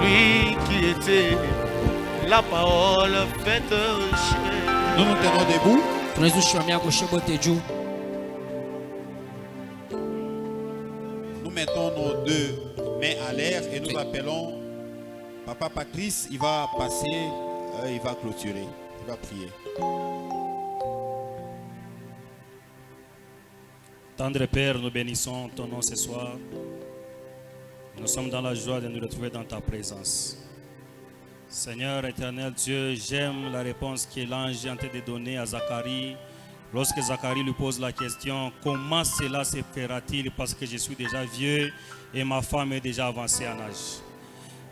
Lui qui était la parole faite chair. Nous nous tenons debout. Tunaweza kushimamia kushobote juu. Nous mettons nos deux mains à l'air et nous appelons Papa Patrice. Il va passer, il va clôturer, il va prier. Tendre Père, nous bénissons ton nom ce soir. Nous sommes dans la joie de nous retrouver dans ta présence. Seigneur éternel Dieu, j'aime la réponse que l'ange est en train de donner à Zacharie. Lorsque Zacharie lui pose la question, comment cela se fera-t-il parce que je suis déjà vieux et ma femme est déjà avancée en âge.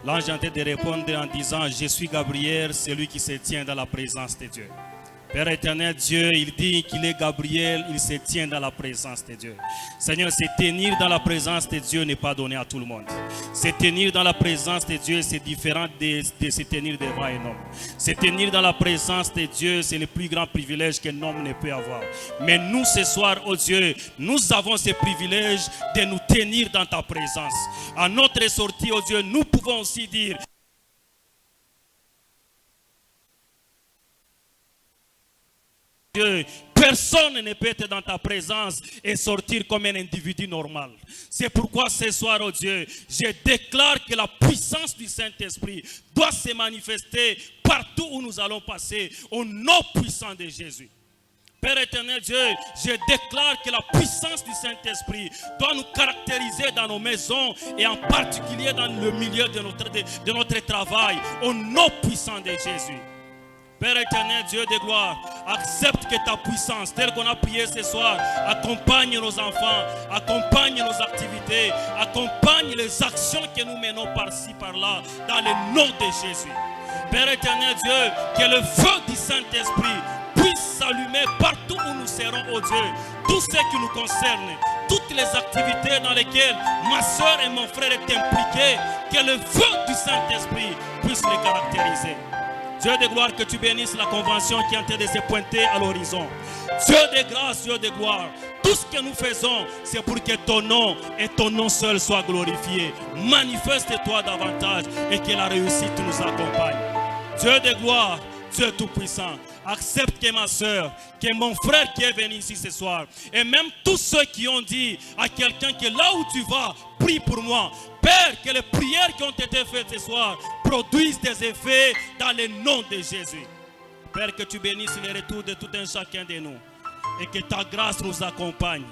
L'ange est en train de répondre en disant, je suis Gabriel, celui qui se tient dans la présence de Dieu. Père éternel Dieu, il dit qu'il est Gabriel, il se tient dans la présence de Dieu. Seigneur, se tenir dans la présence de Dieu n'est pas donné à tout le monde. Se tenir dans la présence de Dieu, c'est différent de se tenir devant un homme. Se tenir dans la présence de Dieu, c'est le plus grand privilège qu'un homme ne peut avoir. Mais nous, ce soir, oh Dieu, nous avons ce privilège de nous tenir dans ta présence. À notre sortie, oh Dieu, nous pouvons aussi dire... Dieu, personne ne peut être dans ta présence et sortir comme un individu normal. C'est pourquoi ce soir, oh Dieu, je déclare que la puissance du Saint-Esprit doit se manifester partout où nous allons passer, au nom puissant de Jésus. Père éternel Dieu, je déclare que la puissance du Saint-Esprit doit nous caractériser dans nos maisons et en particulier dans le milieu de notre travail, au nom puissant de Jésus. Père éternel, Dieu de gloire, accepte que ta puissance, telle qu'on a prié ce soir, accompagne nos enfants, accompagne nos activités, accompagne les actions que nous menons par-ci, par-là, dans le nom de Jésus. Père éternel Dieu, que le feu du Saint-Esprit puisse s'allumer partout où nous serons, oh Dieu, tout ce qui nous concerne, toutes les activités dans lesquelles ma soeur et mon frère est impliqué, que le feu du Saint-Esprit puisse les caractériser. Dieu de gloire, que tu bénisses la convention qui est en train de se pointer à l'horizon. Dieu de grâce, Dieu de gloire, tout ce que nous faisons, c'est pour que ton nom et ton nom seul soient glorifiés. Manifeste-toi davantage et que la réussite nous accompagne. Dieu de gloire, Dieu tout-puissant, accepte que ma soeur, que mon frère qui est venu ici ce soir, et même tous ceux qui ont dit à quelqu'un que là où tu vas, prie pour moi. Père, que les prières qui ont été faites ce soir produisent des effets dans le nom de Jésus. Père, que tu bénisses les retours de tout un chacun de nous et que ta grâce nous accompagne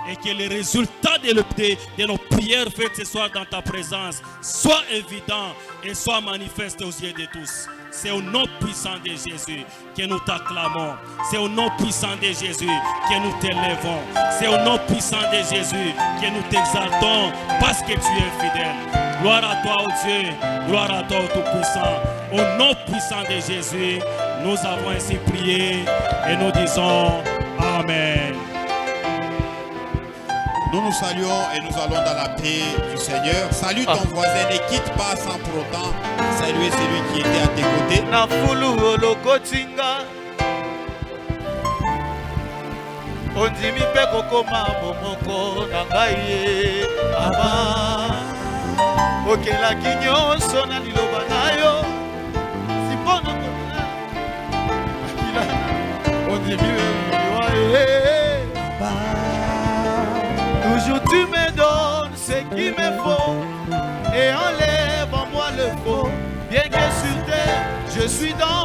et que les résultats de nos prières faites ce soir dans ta présence soient évidents et soient manifestes aux yeux de tous. C'est au nom puissant de Jésus que nous t'acclamons. C'est au nom puissant de Jésus que nous t'élèvons. C'est au nom puissant de Jésus que nous t'exaltons parce que tu es fidèle. Gloire à toi, ô Dieu. Gloire à toi, ô Tout-Puissant. Au nom puissant de Jésus, nous avons ainsi prié et nous disons Amen. Nous nous saluons et nous allons dans la paix du Seigneur. Salue ton voisin, ne quitte pas sans pour autant saluer celui qui était à tes côtés. Nafulu olokotinga ondimi pe kokoma bomoko na ngai aba okelaki nyonso na liloba na yo sipono akila ondimi aba. Toujours tu me donnes ce qu'il me faut et enlève en moi le faux. Bien que sur terre, je suis dans